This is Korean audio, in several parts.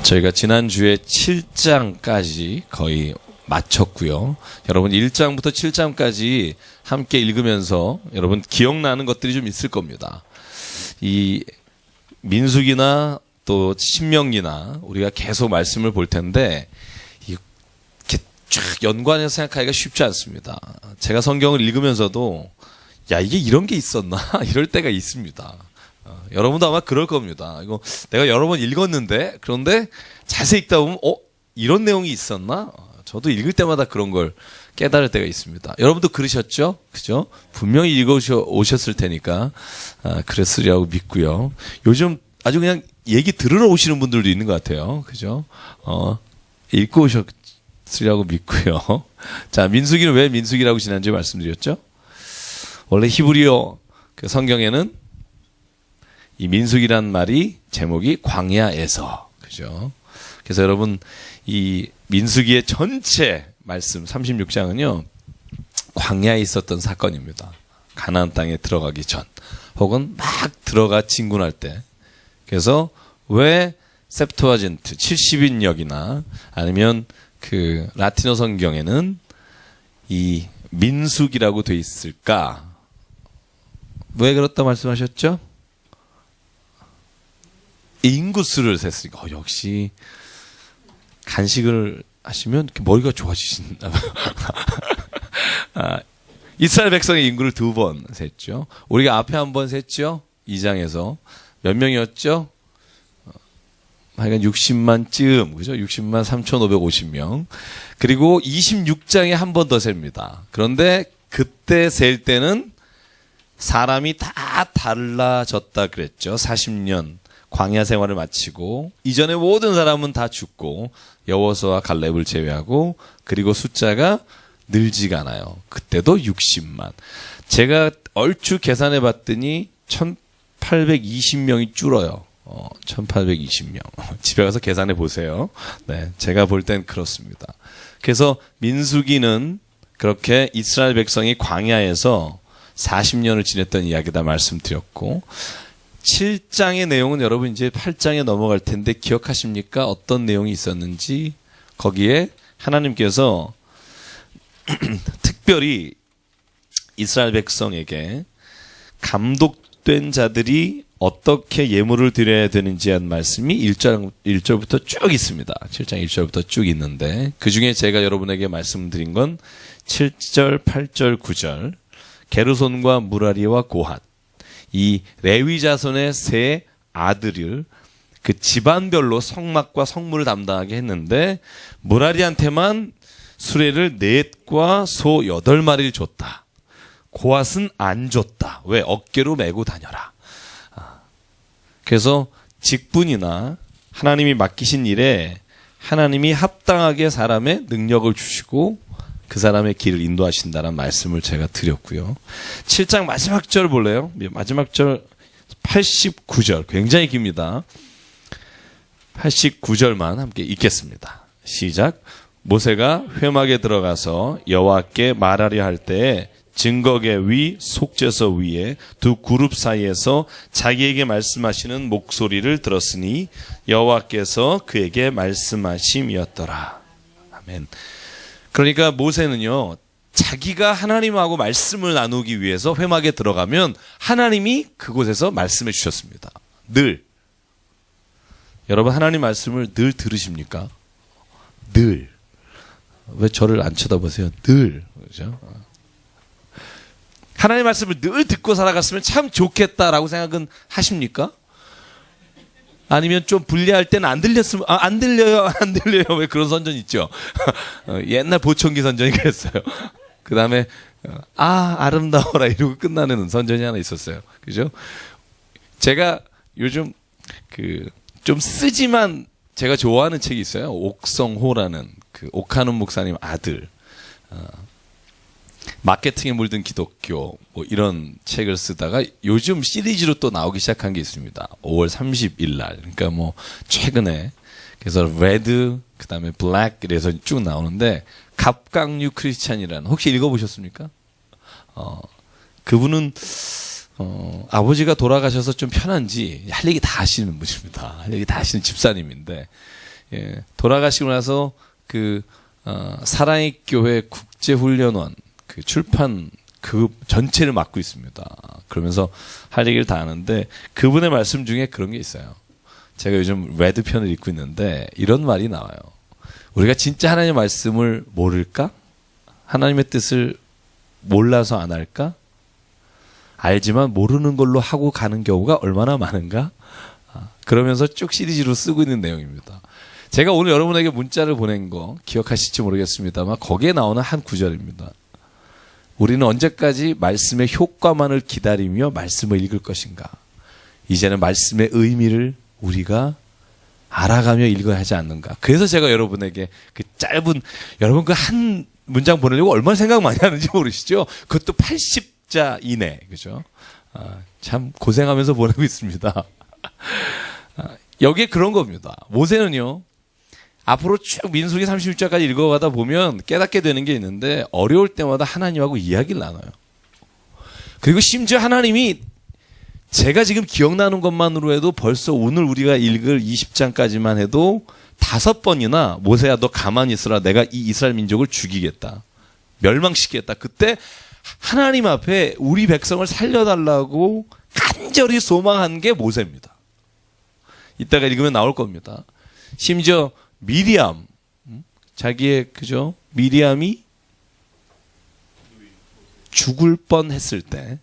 저희가 지난주에 7장까지 거의 마쳤고요. 여러분 1장부터 7장까지 함께 읽으면서 여러분 기억나는 것들이 좀 있을 겁니다. 이 민수기나 또 신명기나 우리가 계속 말씀을 볼 텐데 이렇게 쫙 연관해서 생각하기가 쉽지 않습니다. 제가 성경을 읽으면서도 야 이게 이런 게 있었나 이럴 때가 있습니다. 여러분도 아마 그럴 겁니다. 이거 내가 여러 번 읽었는데 그런데 자세히 읽다 보면 이런 내용이 있었나? 저도 읽을 때마다 그런 걸 깨달을 때가 있습니다. 여러분도 그러셨죠? 그죠? 분명히 읽어오셨을 테니까 그랬으리라고 믿고요. 요즘 아주 그냥 얘기 들으러 오시는 분들도 있는 것 같아요. 그죠? 읽고 오셨으리라고 믿고요. 자, 민수기는 왜 민수기라고 지난주에 말씀드렸죠? 원래 히브리어 그 성경에는 이 민수기란 말이 제목이 광야에서, 그죠? 그래서 여러분 이 민수기의 전체 말씀 36장은요 광야에 있었던 사건입니다. 가나안 땅에 들어가기 전 혹은 막 들어가 진군할 때. 그래서 왜 셉투아진트 70인역이나 아니면 그 라틴어 성경에는 이 민수기라고 돼 있을까? 왜 그렇다 말씀하셨죠? 인구수를 셌으니까. 역시 간식을 하시면 이렇게 머리가 좋아지신다. 이스라엘 백성의 인구를 2번 셌죠. 우리가 앞에 한 번 셌죠. 2장에서 몇 명이었죠? 하여간 60만쯤, 그죠? 60만 3,550명. 그리고 26장에 한 번 더 셉니다. 그런데 그때 셀 때는 사람이 다 달라졌다 그랬죠. 40년 광야 생활을 마치고 이전에 모든 사람은 다 죽고 여호수아와 갈렙을 제외하고 그리고 숫자가 늘지가 않아요. 그때도 60만. 제가 얼추 계산해 봤더니 1820명이 줄어요. 1820명. 집에 가서 계산해 보세요. 네, 제가 볼 땐 그렇습니다. 그래서 민수기는 그렇게 이스라엘 백성이 광야에서 40년을 지냈던 이야기다 말씀드렸고 7장의 내용은 여러분 이제 8장에 넘어갈 텐데 기억하십니까? 어떤 내용이 있었는지. 거기에 하나님께서 특별히 이스라엘 백성에게 감독된 자들이 어떻게 예물을 드려야 되는지 한 말씀이 1절부터 쭉 있습니다. 7장 1절부터 쭉 있는데 그중에 제가 여러분에게 말씀드린 건 7절, 8절, 9절 게르손과 무라리와 고핫 이 레위 자손의 세 아들을 그 집안별로 성막과 성물을 담당하게 했는데 무라리한테만 수레를 4과 소 8마리를 줬다. 고핫은 안 줬다. 왜? 어깨로 메고 다녀라. 그래서 직분이나 하나님이 맡기신 일에 하나님이 합당하게 사람의 능력을 주시고 그 사람의 길을 인도하신다는 말씀을 제가 드렸고요. 7장 마지막 절 볼래요? 마지막 절 89절 굉장히 깁니다. 89절만 함께 읽겠습니다. 시작. 모세가 회막에 들어가서 여호와께 말하려 할 때에 증거계 위 속죄서 위에 두 그룹 사이에서 자기에게 말씀하시는 목소리를 들었으니 여호와께서 그에게 말씀하심이었더라. 아멘. 그러니까 모세는요 자기가 하나님하고 말씀을 나누기 위해서 회막에 들어가면 하나님이 그곳에서 말씀해 주셨습니다. 늘. 여러분 하나님 말씀을 늘 들으십니까? 늘. 왜 저를 안 쳐다보세요? 늘. 그렇죠? 하나님 말씀을 늘 듣고 살아갔으면 참 좋겠다라고 생각은 하십니까? 아니면 좀 불리할 때는 안 들렸으면 안 들려요. 왜 그런 선전 있죠? 옛날 보청기 선전이 그랬어요. 그 다음에 아름다워라 이러고 끝나는 선전이 하나 있었어요. 그죠? 제가 요즘 좀 쓰지만 제가 좋아하는 책이 있어요. 옥성호라는 그 옥하는 목사님 아들. 마케팅에 물든 기독교 뭐 이런 책을 쓰다가 요즘 시리즈로 또 나오기 시작한 게 있습니다. 5월 30일 날. 그러니까 뭐 최근에 그래서 레드 그다음에 블랙 이래서 쭉 나오는데 갑각류 크리스찬이라는 혹시 읽어보셨습니까? 그분은 아버지가 돌아가셔서 좀 편한지 할 얘기 다 하시는 분입니다. 할 얘기 다 하시는 집사님인데 돌아가시고 나서 사랑의 교회 국제훈련원 출판 그 전체를 맡고 있습니다. 그러면서 할 얘기를 다 하는데 그분의 말씀 중에 그런 게 있어요. 제가 요즘 레드 편을 읽고 있는데 이런 말이 나와요. 우리가 진짜 하나님의 말씀을 모를까? 하나님의 뜻을 몰라서 안 할까? 알지만 모르는 걸로 하고 가는 경우가 얼마나 많은가? 그러면서 쭉 시리즈로 쓰고 있는 내용입니다. 제가 오늘 여러분에게 문자를 보낸 거 기억하실지 모르겠습니다만 거기에 나오는 한 구절입니다. 우리는 언제까지 말씀의 효과만을 기다리며 말씀을 읽을 것인가? 이제는 말씀의 의미를 우리가 알아가며 읽어야 하지 않는가? 그래서 제가 여러분에게 그 짧은, 여러분 그 한 문장 보내려고 얼마나 생각 많이 하는지 모르시죠? 그것도 80자 이내, 그죠? 참 고생하면서 보내고 있습니다. 여기에 그런 겁니다. 모세는요, 앞으로 쭉 민수기 36장까지 읽어가다 보면 깨닫게 되는 게 있는데 어려울 때마다 하나님하고 이야기를 나눠요. 그리고 심지어 하나님이 제가 지금 기억나는 것만으로 해도 벌써 오늘 우리가 읽을 20장까지만 해도 5번이나 모세야 너 가만히 있으라 내가 이 이스라엘 민족을 죽이겠다. 멸망시키겠다. 그때 하나님 앞에 우리 백성을 살려달라고 간절히 소망한 게 모세입니다. 이따가 읽으면 나올 겁니다. 심지어 미리암, 자기의, 그죠? 미리암이 죽을 뻔 했을 때,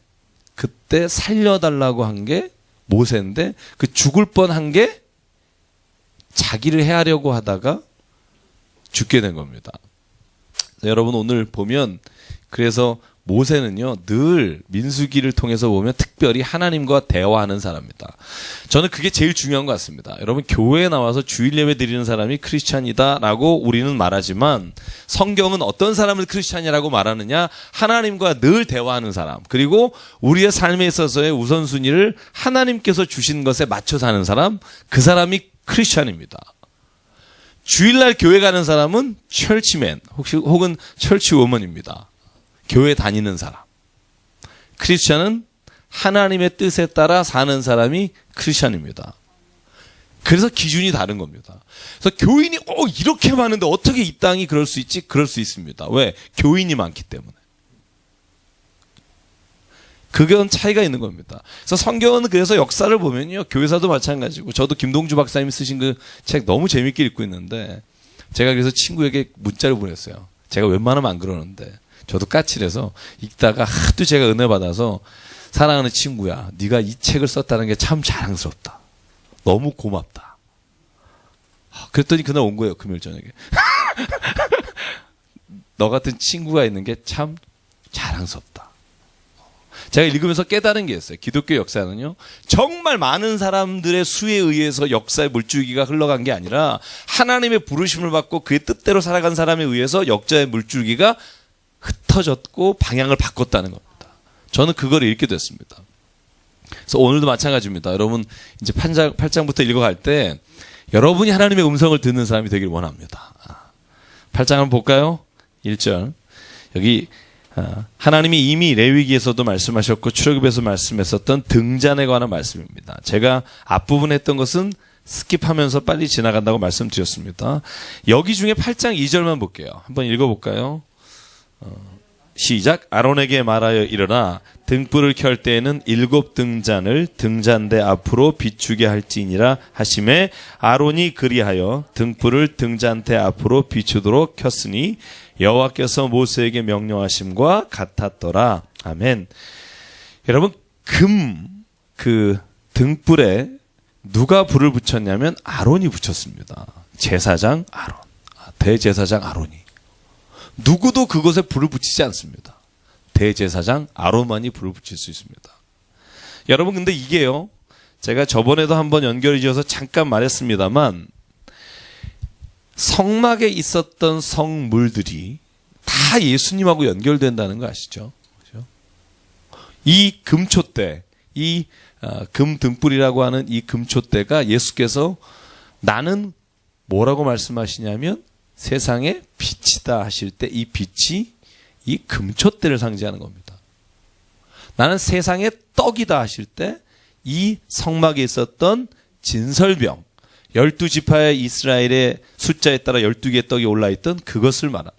그때 살려달라고 한 게 모세인데, 그 죽을 뻔 한 게 자기를 해하려고 하다가 죽게 된 겁니다. 여러분 오늘 보면, 그래서 모세는요, 늘 민수기를 통해서 보면 특별히 하나님과 대화하는 사람입니다. 저는 그게 제일 중요한 것 같습니다. 여러분, 교회에 나와서 주일 예배 드리는 사람이 크리스찬이다라고 우리는 말하지만 성경은 어떤 사람을 크리스찬이라고 말하느냐? 하나님과 늘 대화하는 사람. 그리고 우리의 삶에 있어서의 우선순위를 하나님께서 주신 것에 맞춰 사는 사람. 그 사람이 크리스찬입니다. 주일날 교회 가는 사람은 철치맨 혹은 철치워먼입니다. 교회 다니는 사람. 크리스찬은 하나님의 뜻에 따라 사는 사람이 크리스찬입니다. 그래서 기준이 다른 겁니다. 그래서 교인이 이렇게 많은데 어떻게 이 땅이 그럴 수 있지? 그럴 수 있습니다. 왜? 교인이 많기 때문에. 그건 차이가 있는 겁니다. 그래서 성경은 그래서 역사를 보면요. 교회사도 마찬가지고 저도 김동주 박사님이 쓰신 그 책 너무 재밌게 읽고 있는데 제가 그래서 친구에게 문자를 보냈어요. 제가 웬만하면 안 그러는데 저도 까칠해서 읽다가 하도 제가 은혜 받아서 사랑하는 친구야, 네가 이 책을 썼다는 게 참 자랑스럽다. 너무 고맙다. 그랬더니 그날 온 거예요. 금요일 저녁에. 너 같은 친구가 있는 게 참 자랑스럽다. 제가 읽으면서 깨달은 게 있어요. 기독교 역사는요, 정말 많은 사람들의 수에 의해서 역사의 물줄기가 흘러간 게 아니라 하나님의 부르심을 받고 그의 뜻대로 살아간 사람에 의해서 역사의 물줄기가 흩어졌고 방향을 바꿨다는 겁니다. 저는 그걸 읽게 됐습니다. 그래서 오늘도 마찬가지입니다. 여러분 이제 8장부터 읽어갈 때 여러분이 하나님의 음성을 듣는 사람이 되길 원합니다. 8장 한번 볼까요? 1절. 여기 하나님이 이미 레위기에서도 말씀하셨고 출애굽에서 말씀했었던 등잔에 관한 말씀입니다. 제가 앞부분에 했던 것은 스킵하면서 빨리 지나간다고 말씀드렸습니다. 여기 중에 8장 2절만 볼게요. 한번 읽어볼까요? 시작. 아론에게 말하여 이르라. 등불을 켤 때에는 7 등잔을 등잔대 앞으로 비추게 할지니라 하심에 아론이 그리하여 등불을 등잔대 앞으로 비추도록 켰으니 여호와께서 모세에게 명령하심과 같았더라. 아멘. 여러분, 그 등불에 누가 불을 붙였냐면 아론이 붙였습니다. 제사장 아론, 대제사장 아론이. 누구도 그것에 불을 붙이지 않습니다. 대제사장 아론만이 불을 붙일 수 있습니다. 여러분, 근데 이게요, 제가 저번에도 한번 연결해 지어서 잠깐 말했습니다만 성막에 있었던 성물들이 다 예수님하고 연결된다는 거 아시죠? 그렇죠? 이 금촛대, 이 금등불이라고 하는 이 금촛대가 예수께서 나는 뭐라고 말씀하시냐면 세상의 빛이다 하실 때 이 빛이 이 금촛대를 상징하는 겁니다. 나는 세상의 떡이다 하실 때 이 성막에 있었던 진설병, 12지파의 이스라엘의 숫자에 따라 12개의 떡이 올라있던 그것을 말합니다.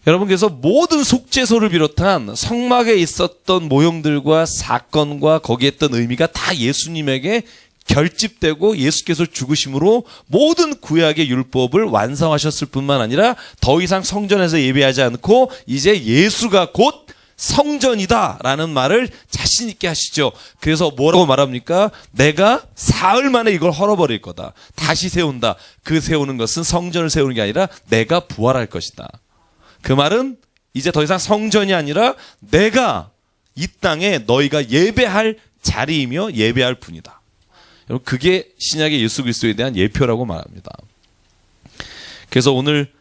여러분, 그래서 모든 속죄소를 비롯한 성막에 있었던 모형들과 사건과 거기에 있던 의미가 다 예수님에게 결집되고 예수께서 죽으심으로 모든 구약의 율법을 완성하셨을 뿐만 아니라 더 이상 성전에서 예배하지 않고 이제 예수가 곧 성전이다라는 말을 자신 있게 하시죠. 그래서 뭐라고 말합니까? 내가 사흘 만에 이걸 헐어버릴 거다. 다시 세운다. 그 세우는 것은 성전을 세우는 게 아니라 내가 부활할 것이다. 그 말은 이제 더 이상 성전이 아니라 내가 이 땅에 너희가 예배할 자리이며 예배할 분이다. 여러분, 그게 신약의 예수 그리스도에 대한 예표라고 말합니다. 그래서 오늘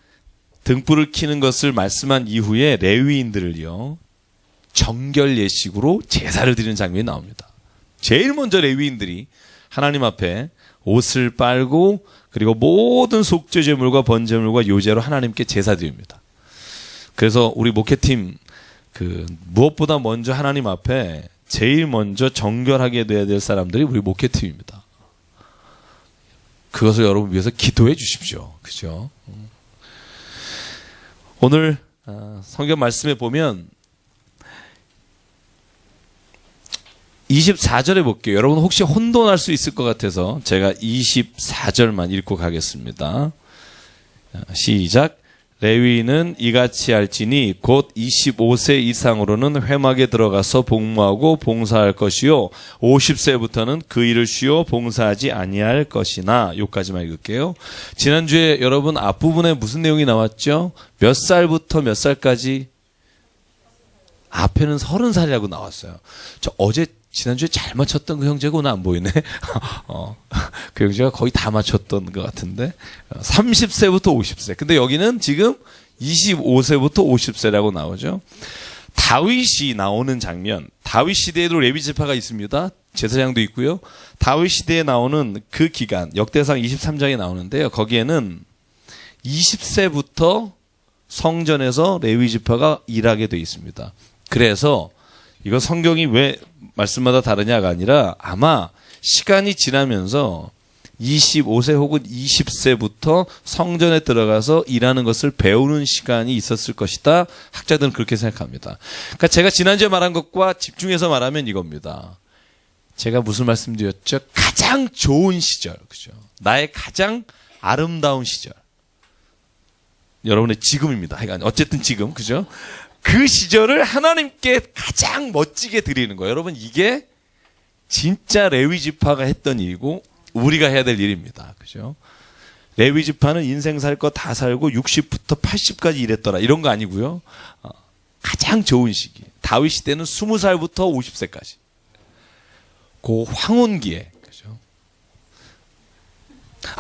등불을 켜는 것을 말씀한 이후에 레위인들을요, 정결 예식으로 제사를 드리는 장면이 나옵니다. 제일 먼저 레위인들이 하나님 앞에 옷을 빨고 그리고 모든 속죄제물과 번제물과 요제로 하나님께 제사 드립니다. 그래서 우리 목회팀 무엇보다 먼저 하나님 앞에 제일 먼저 정결하게 돼야 될 사람들이 우리 목회팀입니다. 그것을 여러분 위해서 기도해 주십시오. 그죠? 오늘 성경 말씀에 보면 24절에 볼게요. 여러분 혹시 혼돈할 수 있을 것 같아서 제가 24절만 읽고 가겠습니다. 시작. 레위인은 이같이 할지니 곧 25세 이상으로는 회막에 들어가서 복무하고 봉사할 것이요 50세부터는 그 일을 쉬어 봉사하지 아니할 것이나. 요까지만 읽을게요. 지난주에 여러분 앞부분에 무슨 내용이 나왔죠? 몇 살부터 몇 살까지? 앞에는 30살이라고 나왔어요. 저 지난주에 잘 맞췄던 그 형제가 오늘 안 보이네. 그 형제가 거의 다 맞췄던 것 같은데. 30세부터 50세. 근데 여기는 지금 25세부터 50세라고 나오죠. 다윗이 나오는 장면. 다윗 시대에도 레위 지파가 있습니다. 제사장도 있고요. 다윗 시대에 나오는 그 기간, 역대상 23장에 나오는데요. 거기에는 20세부터 성전에서 레위 지파가 일하게 돼 있습니다. 그래서 이거 성경이 왜 말씀마다 다르냐가 아니라 아마 시간이 지나면서 25세 혹은 20세부터 성전에 들어가서 일하는 것을 배우는 시간이 있었을 것이다. 학자들은 그렇게 생각합니다. 그러니까 제가 지난주에 말한 것과 집중해서 말하면 이겁니다. 제가 무슨 말씀드렸죠? 가장 좋은 시절, 그죠? 나의 가장 아름다운 시절. 여러분의 지금입니다. 어쨌든 지금, 그죠? 그 시절을 하나님께 가장 멋지게 드리는 거예요. 여러분, 이게 진짜 레위 지파가 했던 일이고 우리가 해야 될 일입니다. 그죠? 레위 지파는 인생 살 거 다 살고 60부터 80까지 일했더라. 이런 거 아니고요. 가장 좋은 시기. 다윗 시대는 20살부터 50세까지. 그 황혼기에. 그죠?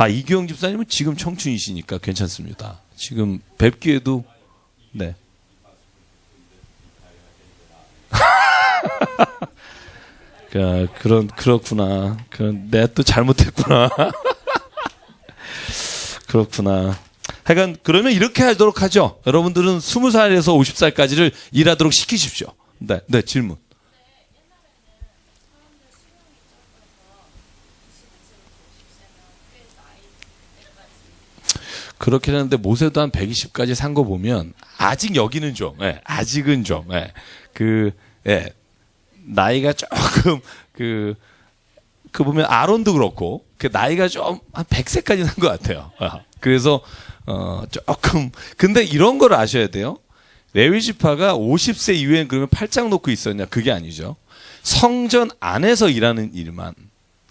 이규영 집사님은 지금 청춘이시니까 괜찮습니다. 지금 뵙기에도 네. 그렇구나. 내가 또 잘못했구나. 그렇구나. 하여간 그러면 이렇게 하도록 하죠. 여러분들은 20살에서 50살까지를 일하도록 시키십시오. 네, 질문. 그렇게 하는데 모세도 한 120까지 산 거 보면 아직 여기는 좀, 아직은 좀, 나이가 조금 보면 아론도 그렇고 그 나이가 좀 한 100세까지 산 것 같아요. 그래서 조금 근데 이런 걸 아셔야 돼요. 레위 지파가 50세 이후엔 그러면 팔짱 놓고 있었냐? 그게 아니죠. 성전 안에서 일하는 일만,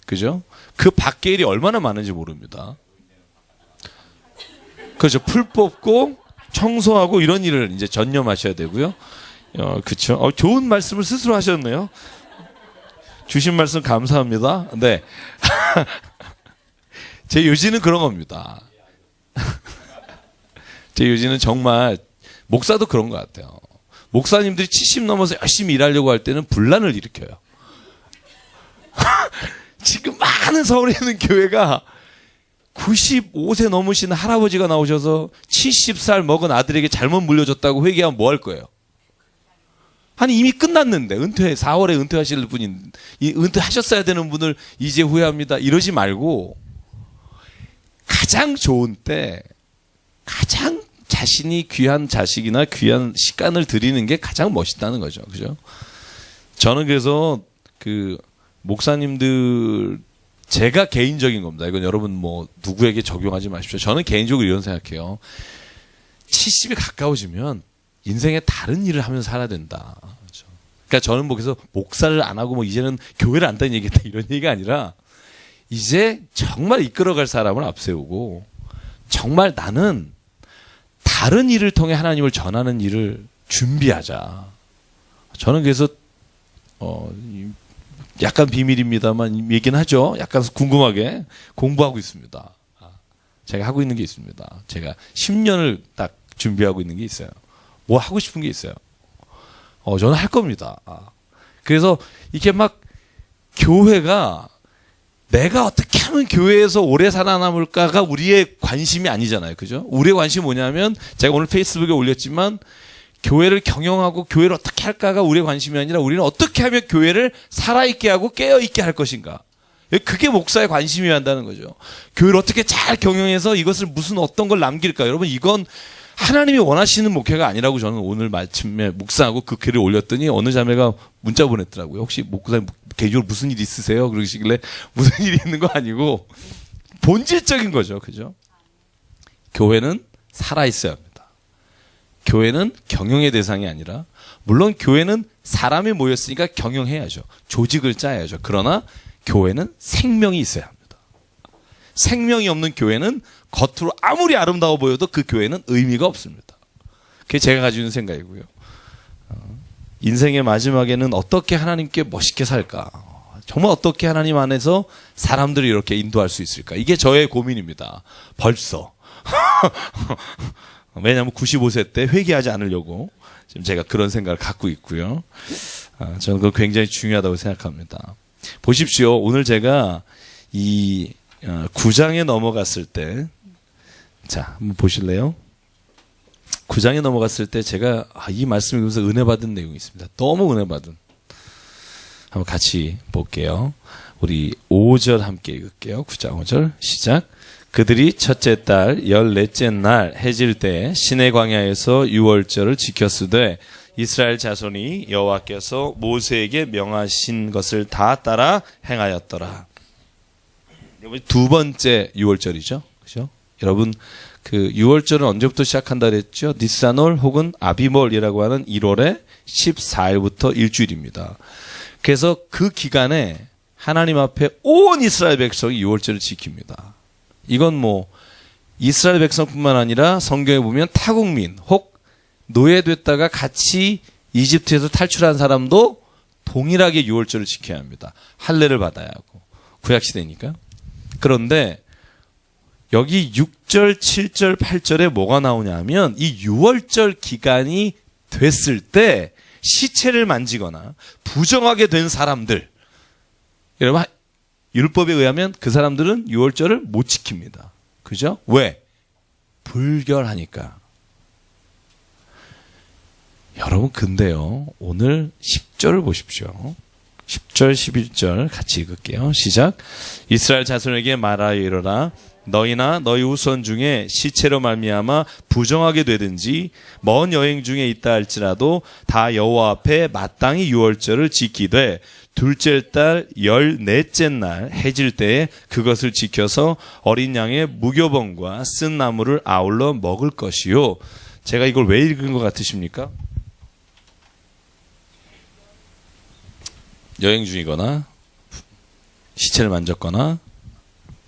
그죠? 그 밖의 일이 얼마나 많은지 모릅니다. 그렇죠. 풀 뽑고 청소하고 이런 일을 이제 전념하셔야 되고요. 그렇죠. 좋은 말씀을 스스로 하셨네요. 주신 말씀 감사합니다. 네. 제 요지는 그런 겁니다. 제 요지는 정말 목사도 그런 것 같아요. 목사님들이 70 넘어서 열심히 일하려고 할 때는 분란을 일으켜요. 지금 많은 서울에 있는 교회가 95세 넘으신 할아버지가 나오셔서 70살 먹은 아들에게 잘못 물려줬다고 회개하면 뭐 할 거예요? 아니 이미 끝났는데 4월에 은퇴하실 분인 은퇴하셨어야 되는 분을 이제 후회합니다. 이러지 말고 가장 좋은 때, 가장 자신이 귀한 자식이나 귀한 시간을 드리는 게 가장 멋있다는 거죠. 그죠? 저는 그래서 그 목사님들, 제가 개인적인 겁니다. 이건 여러분 뭐 누구에게 적용하지 마십시오. 저는 개인적으로 이런 생각해요. 70이 가까워지면 인생에 다른 일을 하면서 살아야 된다. 그렇죠? 그러니까 저는 뭐 그래서 목사를 안 하고 뭐 이제는 교회를 안 다니는 얘기다 이런 얘기가 아니라 이제 정말 이끌어갈 사람을 앞세우고 정말 나는 다른 일을 통해 하나님을 전하는 일을 준비하자. 저는 그래서 약간 비밀입니다만 얘기는 하죠. 약간 궁금하게 공부하고 있습니다. 제가 하고 있는 게 있습니다. 제가 10년을 딱 준비하고 있는 게 있어요. 뭐 하고 싶은 게 있어요. 저는 할 겁니다. 그래서 이게 막 교회가 내가 어떻게 하면 교회에서 오래 살아남을까가 우리의 관심이 아니잖아요. 그죠? 우리의 관심이 뭐냐면 제가 오늘 페이스북에 올렸지만 교회를 경영하고 교회를 어떻게 할까가 우리의 관심이 아니라 우리는 어떻게 하면 교회를 살아있게 하고 깨어있게 할 것인가. 그게 목사의 관심이어야 한다는 거죠. 교회를 어떻게 잘 경영해서 이것을 무슨 어떤 걸 남길까. 여러분 이건 하나님이 원하시는 목회가 아니라고 저는 오늘 마침에 묵상하고 그 글을 올렸더니 어느 자매가 문자 보냈더라고요. 혹시 목사님 개인적으로 무슨 일 있으세요? 그러시길래 무슨 일이 있는 거 아니고 본질적인 거죠. 그죠? 교회는 살아있어야 합니다. 교회는 경영의 대상이 아니라 물론 교회는 사람이 모였으니까 경영해야죠. 조직을 짜야죠. 그러나 교회는 생명이 있어야 합니다. 생명이 없는 교회는 겉으로 아무리 아름다워 보여도 그 교회는 의미가 없습니다. 그게 제가 가지고 있는 생각이고요. 인생의 마지막에는 어떻게 하나님께 멋있게 살까? 정말 어떻게 하나님 안에서 사람들을 이렇게 인도할 수 있을까? 이게 저의 고민입니다. 벌써. 왜냐하면 95세 때 회개하지 않으려고 지금 제가 그런 생각을 갖고 있고요. 저는 그거 굉장히 중요하다고 생각합니다. 보십시오. 오늘 제가 이 9장에 넘어갔을 때, 자, 한번 보실래요? 9장에 넘어갔을 때 제가 이 말씀을 보면서 은혜 받은 내용이 있습니다. 너무 은혜 받은. 한번 같이 볼게요. 우리 5절 함께 읽을게요. 9장 5절 시작. 그들이 첫째 달 14째 날 해질 때 시내 광야에서 유월절을 지켰으되 이스라엘 자손이 여호와께서 모세에게 명하신 것을 다 따라 행하였더라. 두 번째 유월절이죠. 그죠? 여러분, 그 유월절은 언제부터 시작한다 그랬죠? 니산월 혹은 아비몰이라고 하는 1월의 14일부터 일주일입니다. 그래서 그 기간에 하나님 앞에 온 이스라엘 백성이 유월절을 지킵니다. 이건 뭐 이스라엘 백성뿐만 아니라 성경에 보면 타국민 혹 노예됐다가 같이 이집트에서 탈출한 사람도 동일하게 유월절을 지켜야 합니다. 할례를 받아야 하고 구약시대니까. 그런데 여기 6절, 7절, 8절에 뭐가 나오냐 하면 이 유월절 기간이 됐을 때 시체를 만지거나 부정하게 된 사람들, 여러분 율법에 의하면 그 사람들은 유월절을 못 지킵니다. 그죠? 왜? 불결하니까. 여러분 근데요 오늘 10절을 보십시오. 10절 11절 같이 읽을게요. 시작. 이스라엘 자손에게 말하여 이르라. 너희나 너희 후손 중에 시체로 말미암아 부정하게 되든지 먼 여행 중에 있다 할지라도 다 여호와 앞에 마땅히 유월절을 지키되 둘째 달 14째 날 해질 때에 그것을 지켜서 어린 양의 무교범과 쓴 나물을 아울러 먹을 것이요. 제가 이걸 왜 읽은 것 같으십니까? 여행 중이거나 시체를 만졌거나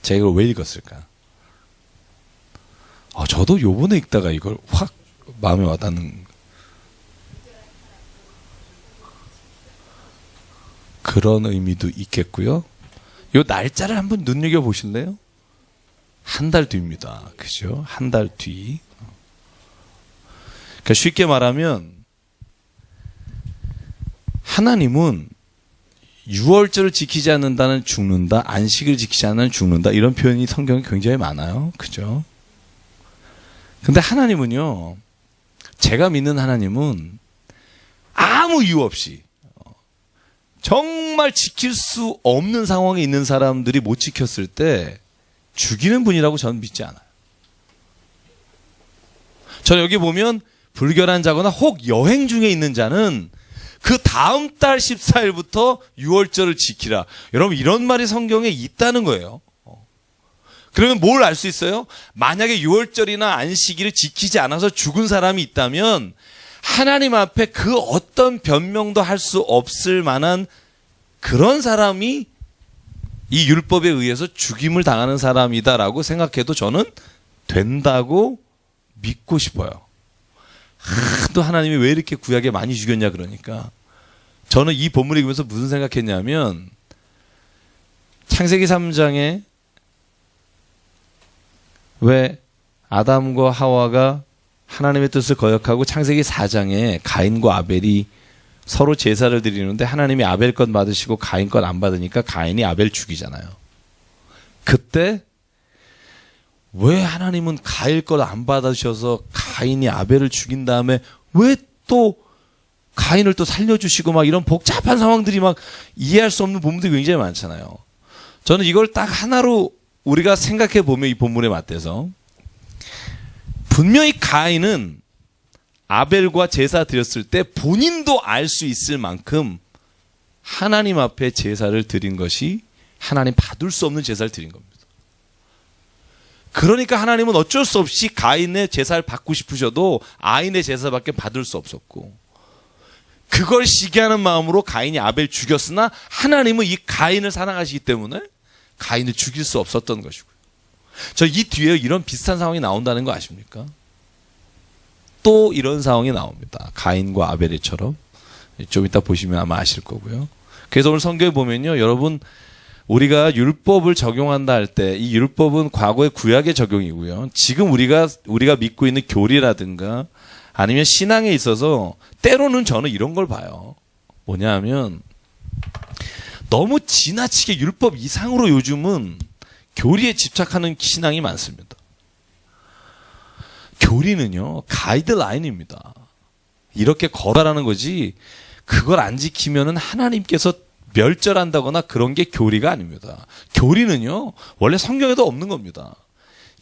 제가 이걸 왜 읽었을까? 저도 요번에 읽다가 이걸 확 마음에 와닿는 그런 의미도 있겠고요. 요 날짜를 한번 눈여겨보실래요? 한 달 뒤입니다. 그죠? 한 달 뒤. 그러니까 쉽게 말하면 하나님은 유월절을 지키지 않는다는 죽는다, 안식을 지키지 않는 죽는다 이런 표현이 성경에 굉장히 많아요. 그죠? 근데 하나님은요, 제가 믿는 하나님은 아무 이유 없이 정말 지킬 수 없는 상황에 있는 사람들이 못 지켰을 때 죽이는 분이라고 저는 믿지 않아요. 저는 여기 보면 불결한 자거나 혹 여행 중에 있는 자는 그 다음 달 14일부터 6월절을 지키라. 여러분 이런 말이 성경에 있다는 거예요. 그러면 뭘 알 수 있어요? 만약에 6월절이나 안식일을 지키지 않아서 죽은 사람이 있다면 하나님 앞에 그 어떤 변명도 할 수 없을 만한 그런 사람이 이 율법에 의해서 죽임을 당하는 사람이다라고 생각해도 저는 된다고 믿고 싶어요. 또 하나님이 왜 이렇게 구약에 많이 죽였냐 그러니까 저는 이 본문을 읽으면서 무슨 생각했냐면 창세기 3장에 왜 아담과 하와가 하나님의 뜻을 거역하고 창세기 4장에 가인과 아벨이 서로 제사를 드리는데 하나님이 아벨 것 받으시고 가인 것 안 받으니까 가인이 아벨 죽이잖아요. 그때 왜 하나님은 가인 것 안 받으셔서 가인이 아벨을 죽인 다음에 왜 또 가인을 또 살려주시고 막 이런 복잡한 상황들이 막 이해할 수 없는 부분들이 굉장히 많잖아요. 저는 이걸 딱 하나로 우리가 생각해 보면 이 본문에 맞대서 분명히 가인은 아벨과 제사 드렸을 때 본인도 알 수 있을 만큼 하나님 앞에 제사를 드린 것이 하나님 받을 수 없는 제사를 드린 겁니다. 그러니까 하나님은 어쩔 수 없이 가인의 제사를 받고 싶으셔도 아인의 제사밖에 받을 수 없었고 그걸 시기하는 마음으로 가인이 아벨 죽였으나 하나님은 이 가인을 사랑하시기 때문에 가인을 죽일 수 없었던 것이고요. 저 이 뒤에 이런 비슷한 상황이 나온다는 거 아십니까? 또 이런 상황이 나옵니다. 가인과 아벨처럼. 좀 이따 보시면 아마 아실 거고요. 그래서 오늘 성경에 보면요. 여러분 우리가 율법을 적용한다 할 때 이 율법은 과거의 구약의 적용이고요. 지금 우리가 믿고 있는 교리라든가 아니면 신앙에 있어서 때로는 저는 이런 걸 봐요. 뭐냐 하면 너무 지나치게 율법 이상으로 요즘은 교리에 집착하는 신앙이 많습니다. 교리는요, 가이드라인입니다. 이렇게 걸어라는 거지, 그걸 안 지키면은 하나님께서 멸절한다거나 그런 게 교리가 아닙니다. 교리는요, 원래 성경에도 없는 겁니다.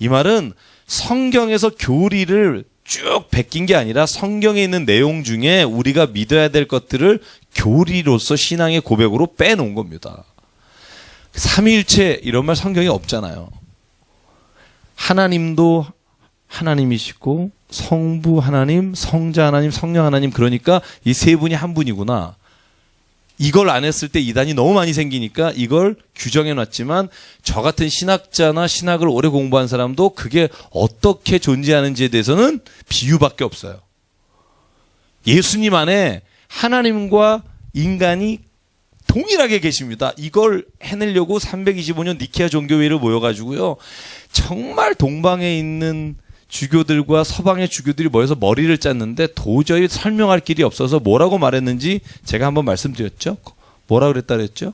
이 말은 성경에서 교리를 쭉 베낀 게 아니라 성경에 있는 내용 중에 우리가 믿어야 될 것들을 교리로서 신앙의 고백으로 빼놓은 겁니다. 삼위일체 이런 말 성경에 없잖아요. 하나님도 하나님이시고 성부 하나님, 성자 하나님, 성령 하나님, 그러니까 이 세 분이 한 분이구나. 이걸 안 했을 때 이단이 너무 많이 생기니까 이걸 규정해 놨지만 저 같은 신학자나 신학을 오래 공부한 사람도 그게 어떻게 존재하는지에 대해서는 비유밖에 없어요. 예수님 안에 하나님과 인간이 동일하게 계십니다. 이걸 해내려고 325년 니케아 종교회의를 모여가지고요. 정말 동방에 있는 주교들과 서방의 주교들이 모여서 머리를 짰는데 도저히 설명할 길이 없어서 뭐라고 말했는지 제가 한번 말씀드렸죠. 뭐라 그랬다 그랬죠?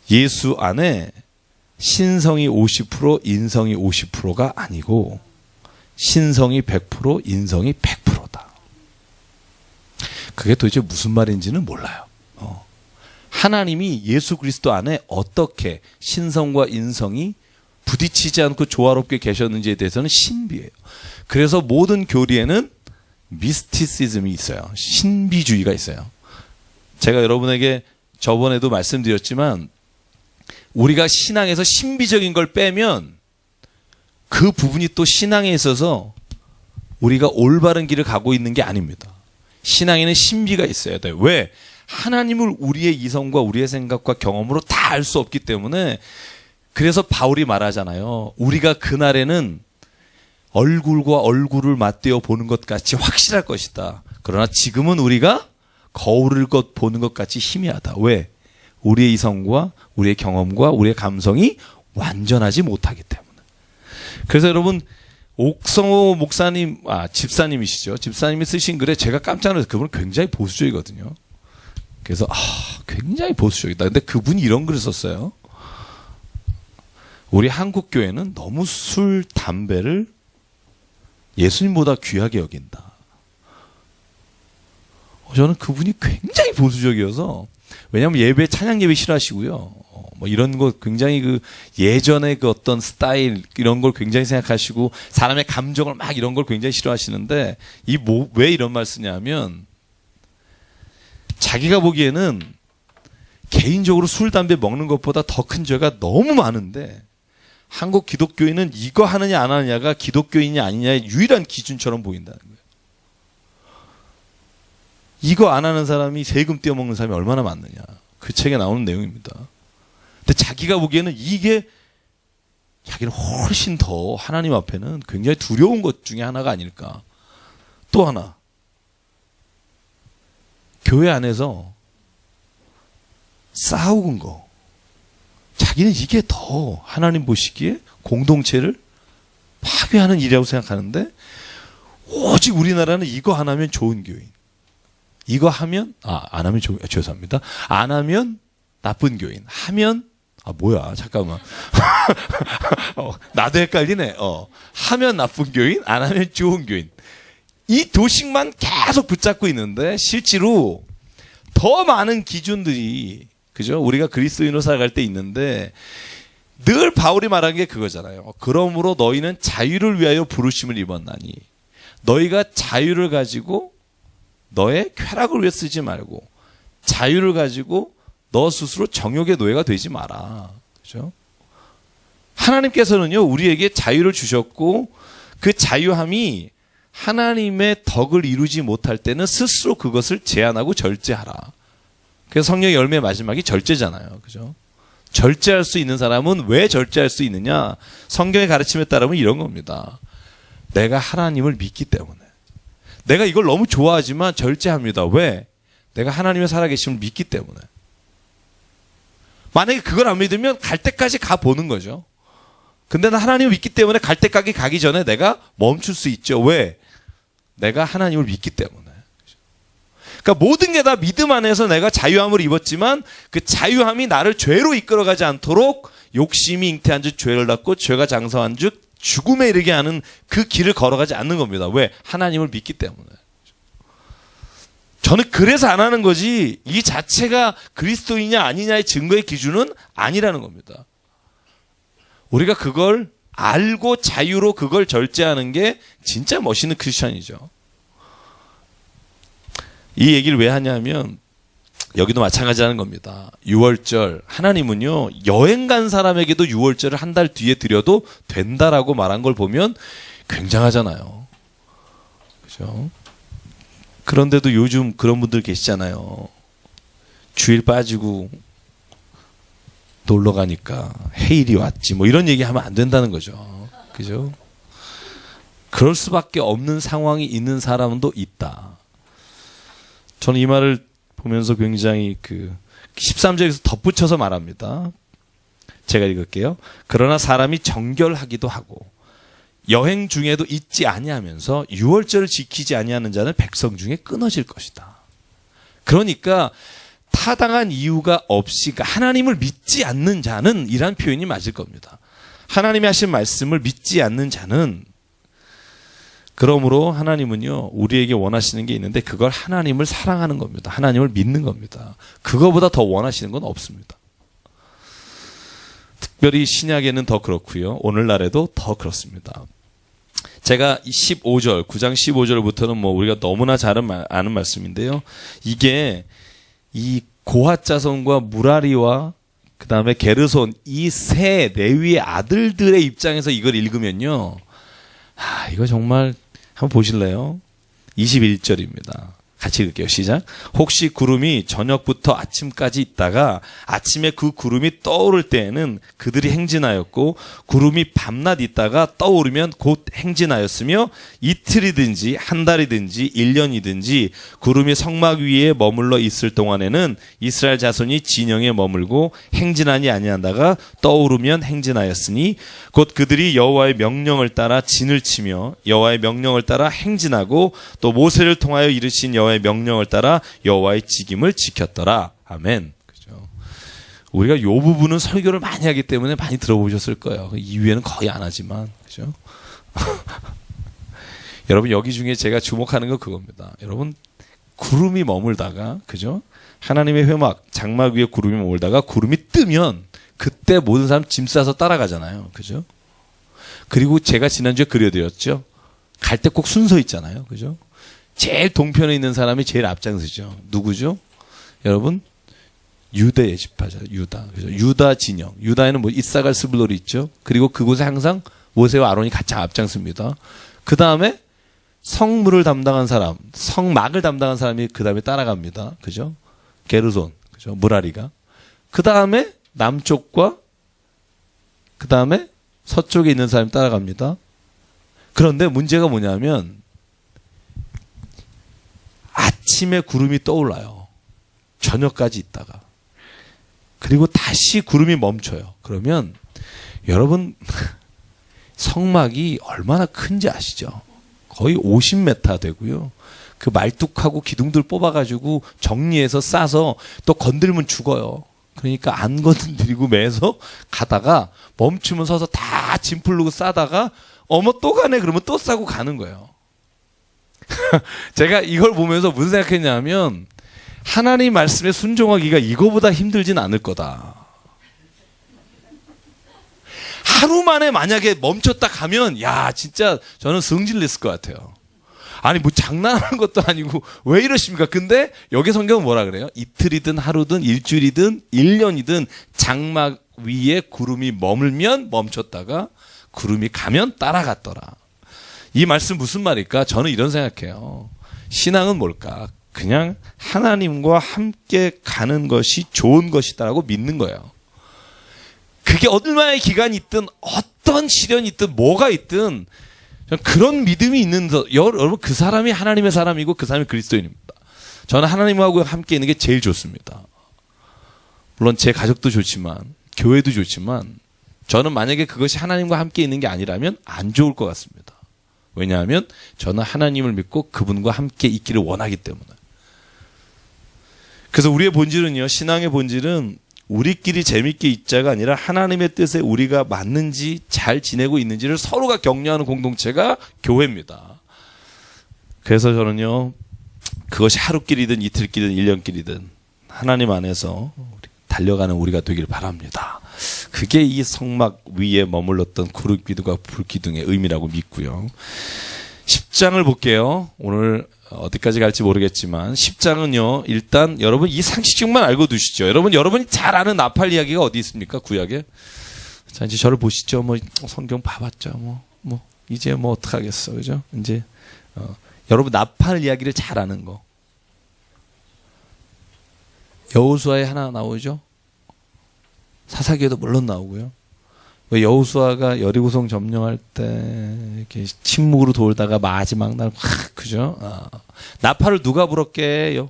예수 안에 신성이 50%, 인성이 50%가 아니고 신성이 100%, 인성이 100%다. 그게 도대체 무슨 말인지는 몰라요. 하나님이 예수 그리스도 안에 어떻게 신성과 인성이 부딪히지 않고 조화롭게 계셨는지에 대해서는 신비예요. 그래서 모든 교리에는 미스티시즘이 있어요. 신비주의가 있어요. 제가 여러분에게 저번에도 말씀드렸지만 우리가 신앙에서 신비적인 걸 빼면 그 부분이 또 신앙에 있어서 우리가 올바른 길을 가고 있는 게 아닙니다. 신앙에는 신비가 있어야 돼요. 왜? 하나님을 우리의 이성과 우리의 생각과 경험으로 다 알 수 없기 때문에. 그래서 바울이 말하잖아요. 우리가 그날에는 얼굴과 얼굴을 맞대어 보는 것 같이 확실할 것이다. 그러나 지금은 우리가 거울을 보는 것 같이 희미하다. 왜? 우리의 이성과 우리의 경험과 우리의 감성이 완전하지 못하기 때문에. 그래서 여러분 옥성호 목사님, 집사님이시죠. 집사님이 쓰신 글에 제가 깜짝 놀라서 그분은 굉장히 보수적이거든요. 그래서 굉장히 보수적이다. 근데 그분이 이런 글을 썼어요. 우리 한국 교회는 너무 술, 담배를 예수님보다 귀하게 여긴다. 저는 그분이 굉장히 보수적이어서, 왜냐하면 찬양 예배 싫어하시고요. 뭐 이런 거 굉장히 그 예전의 그 어떤 스타일 이런 걸 굉장히 생각하시고 사람의 감정을 막 이런 걸 굉장히 싫어하시는데 왜 이런 말 쓰냐면 자기가 보기에는 개인적으로 술, 담배 먹는 것보다 더 큰 죄가 너무 많은데 한국 기독교인은 이거 하느냐 안 하느냐가 기독교인이 아니냐의 유일한 기준처럼 보인다는 거예요. 이거 안 하는 사람이 세금 떼어먹는 사람이 얼마나 많느냐. 그 책에 나오는 내용입니다. 근데 자기가 보기에는 이게 자기는 훨씬 더 하나님 앞에는 굉장히 두려운 것 중에 하나가 아닐까. 또 하나. 교회 안에서 싸우는 거. 자기는 이게 더 하나님 보시기에 공동체를 파괴하는 일이라고 생각하는데 오직 우리나라는 이거 안 하면 좋은 교인. 이거 하면 안 하면 죄송합니다. 안 하면 나쁜 교인. 하면 뭐야 잠깐만. 나도 헷갈리네. 하면 나쁜 교인, 안 하면 좋은 교인. 이 도식만 계속 붙잡고 있는데 실제로 더 많은 기준들이 그죠? 우리가 그리스도인으로 살아갈 때 있는데 늘 바울이 말한 게 그거잖아요. 그러므로 너희는 자유를 위하여 부르심을 입었나니 너희가 자유를 가지고 너의 쾌락을 위해 쓰지 말고 자유를 가지고 너 스스로 정욕의 노예가 되지 마라. 그죠? 하나님께서는요, 우리에게 자유를 주셨고 그 자유함이 하나님의 덕을 이루지 못할 때는 스스로 그것을 제한하고 절제하라. 그래서 성령의 열매 마지막이 절제잖아요. 그죠? 절제할 수 있는 사람은 왜 절제할 수 있느냐? 성경의 가르침에 따르면 이런 겁니다. 내가 하나님을 믿기 때문에. 내가 이걸 너무 좋아하지만 절제합니다. 왜? 내가 하나님의 살아계심을 믿기 때문에. 만약에 그걸 안 믿으면 갈 때까지 가보는 거죠. 근데 나 하나님을 믿기 때문에 갈 때까지 가기 전에 내가 멈출 수 있죠. 왜? 내가 하나님을 믿기 때문에. 그러니까 모든 게 다 믿음 안에서 내가 자유함을 입었지만 그 자유함이 나를 죄로 이끌어가지 않도록 욕심이 잉태한 즉 죄를 낳고 죄가 장성한 즉 죽음에 이르게 하는 그 길을 걸어가지 않는 겁니다. 왜? 하나님을 믿기 때문에. 저는 그래서 안 하는 거지 이 자체가 그리스도이냐 아니냐의 증거의 기준은 아니라는 겁니다. 우리가 그걸 알고 자유로 그걸 절제하는 게 진짜 멋있는 크리스천이죠. 이 얘기를 왜 하냐면 여기도 마찬가지라는 겁니다. 유월절 하나님은요 여행 간 사람에게도 유월절을 한 달 뒤에 드려도 된다라고 말한 걸 보면 굉장하잖아요. 그죠? 그런데도 요즘 그런 분들 계시잖아요. 주일 빠지고 놀러 가니까 해일이 왔지 뭐 이런 얘기하면 안 된다는 거죠. 그죠? 그럴 수밖에 없는 상황이 있는 사람도 있다. 저는 이 말을 보면서 굉장히 13절에서 덧붙여서 말합니다. 제가 읽을게요. 그러나 사람이 정결하기도 하고 여행 중에도 잊지 아니하면서 유월절을 지키지 아니하는 자는 백성 중에 끊어질 것이다. 그러니까 타당한 이유가 없이 하나님을 믿지 않는 자는 이란 표현이 맞을 겁니다. 하나님이 하신 말씀을 믿지 않는 자는 그러므로 하나님은요 우리에게 원하시는 게 있는데 그걸 하나님을 사랑하는 겁니다. 하나님을 믿는 겁니다. 그거보다 더 원하시는 건 없습니다. 특별히 신약에는 더 그렇고요. 오늘날에도 더 그렇습니다. 제가 15절, 9장 15절부터는 뭐 우리가 너무나 잘 아는 말씀인데요. 이게 이 고핫 자손과 무라리와 그 다음에 게르손 이 세 레위의 아들들의 입장에서 이걸 읽으면요. 이거 정말 한번 보실래요? 21절입니다. 같이 읽을게요. 시작. 혹시 구름이 저녁부터 아침까지 있다가 아침에 그 구름이 떠오를 때에는 그들이 행진하였고 구름이 밤낮 있다가 떠오르면 곧 행진하였으며 이틀이든지 한 달이든지 1년이든지 구름이 성막 위에 머물러 있을 동안에는 이스라엘 자손이 진영에 머물고 행진하니 아니한다가 떠오르면 행진하였으니 곧 그들이 여호와의 명령을 따라 진을 치며 여호와의 명령을 따라 행진하고 또 모세를 통하여 이르신 여호와의 명령을 따라 여호와의 직임을 지켰더라. 아멘. 그죠? 우리가 이 부분은 설교를 많이 하기 때문에 많이 들어보셨을 거예요. 이후에는 거의 안 하지만, 그죠? 여러분 여기 중에 제가 주목하는 건 그겁니다. 여러분 구름이 머물다가, 그죠? 하나님의 회막 장막 위에 구름이 머물다가 구름이 뜨면 그때 모든 사람 짐 싸서 따라가잖아요. 그죠? 그리고 제가 지난주에 그려드렸죠. 갈 때 꼭 순서 있잖아요. 그죠? 제일 동편에 있는 사람이 제일 앞장서죠. 누구죠? 여러분, 유다의 지파죠. 유다. 그죠? 유다 진영. 유다에는 뭐 이사갈 스불롤이 있죠. 그리고 그곳에 항상 모세와 아론이 같이 앞장섭니다. 그 다음에 성물을 담당한 사람, 성막을 담당한 사람이 그 다음에 따라갑니다. 그죠? 게르손. 그죠? 무라리가. 그 다음에 남쪽과 그 다음에 서쪽에 있는 사람이 따라갑니다. 그런데 문제가 뭐냐면 아침에 구름이 떠올라요. 저녁까지 있다가. 그리고 다시 구름이 멈춰요. 그러면 여러분 성막이 얼마나 큰지 아시죠? 거의 50m 되고요. 그 말뚝하고 기둥들 뽑아가지고 정리해서 싸서 또 건들면 죽어요. 그러니까 안 건드리고 매서 가다가 멈추면 서서 다 짐 풀르고 싸다가 어머 또 가네 그러면 또 싸고 가는 거예요. 제가 이걸 보면서 무슨 생각했냐면 하나님 말씀에 순종하기가 이거보다 힘들진 않을 거다. 하루 만에 만약에 멈췄다 가면 야 진짜 저는 성질냈을 것 같아요. 아니 뭐 장난하는 것도 아니고 왜 이러십니까? 근데 여기 성경은 뭐라 그래요? 이틀이든 하루든 일주일이든 1년이든 장막 위에 구름이 머물면 멈췄다가 구름이 가면 따라갔더라. 이 말씀 무슨 말일까? 저는 이런 생각해요. 신앙은 뭘까? 그냥 하나님과 함께 가는 것이 좋은 것이다라고 믿는 거예요. 그게 얼마의 기간이 있든 어떤 시련이 있든 뭐가 있든 그런 믿음이 있는 여러분 그 사람이 하나님의 사람이고 그 사람이 그리스도인입니다. 저는 하나님하고 함께 있는 게 제일 좋습니다. 물론 제 가족도 좋지만 교회도 좋지만 저는 만약에 그것이 하나님과 함께 있는 게 아니라면 안 좋을 것 같습니다. 왜냐하면 저는 하나님을 믿고 그분과 함께 있기를 원하기 때문에. 그래서 우리의 본질은요, 신앙의 본질은 우리끼리 재밌게 있자가 아니라 하나님의 뜻에 우리가 맞는지 잘 지내고 있는지를 서로가 격려하는 공동체가 교회입니다. 그래서 저는요, 그것이 하루끼리든 이틀끼리든 1년끼리든 하나님 안에서 달려가는 우리가 되길 바랍니다. 그게 이 성막 위에 머물렀던 구름기둥과 불기둥의 의미라고 믿고요. 10장을 볼게요. 오늘 어디까지 갈지 모르겠지만 10장은요. 일단 여러분 이 상식적만 알고 두시죠. 여러분이 잘 아는 나팔 이야기가 어디 있습니까? 구약에. 자, 이제 저를 보시죠. 뭐 성경 봐봤죠. 뭐 이제 뭐 어떡하겠어. 그죠? 이제 여러분 나팔 이야기를 잘 아는 거. 여호수아에 하나 나오죠. 사사기에도 물론 나오고요. 왜 여호수아가 여리고성 점령할 때 이렇게 침묵으로 돌다가 마지막 날 확 그죠? 나팔을 누가 불었게 해요?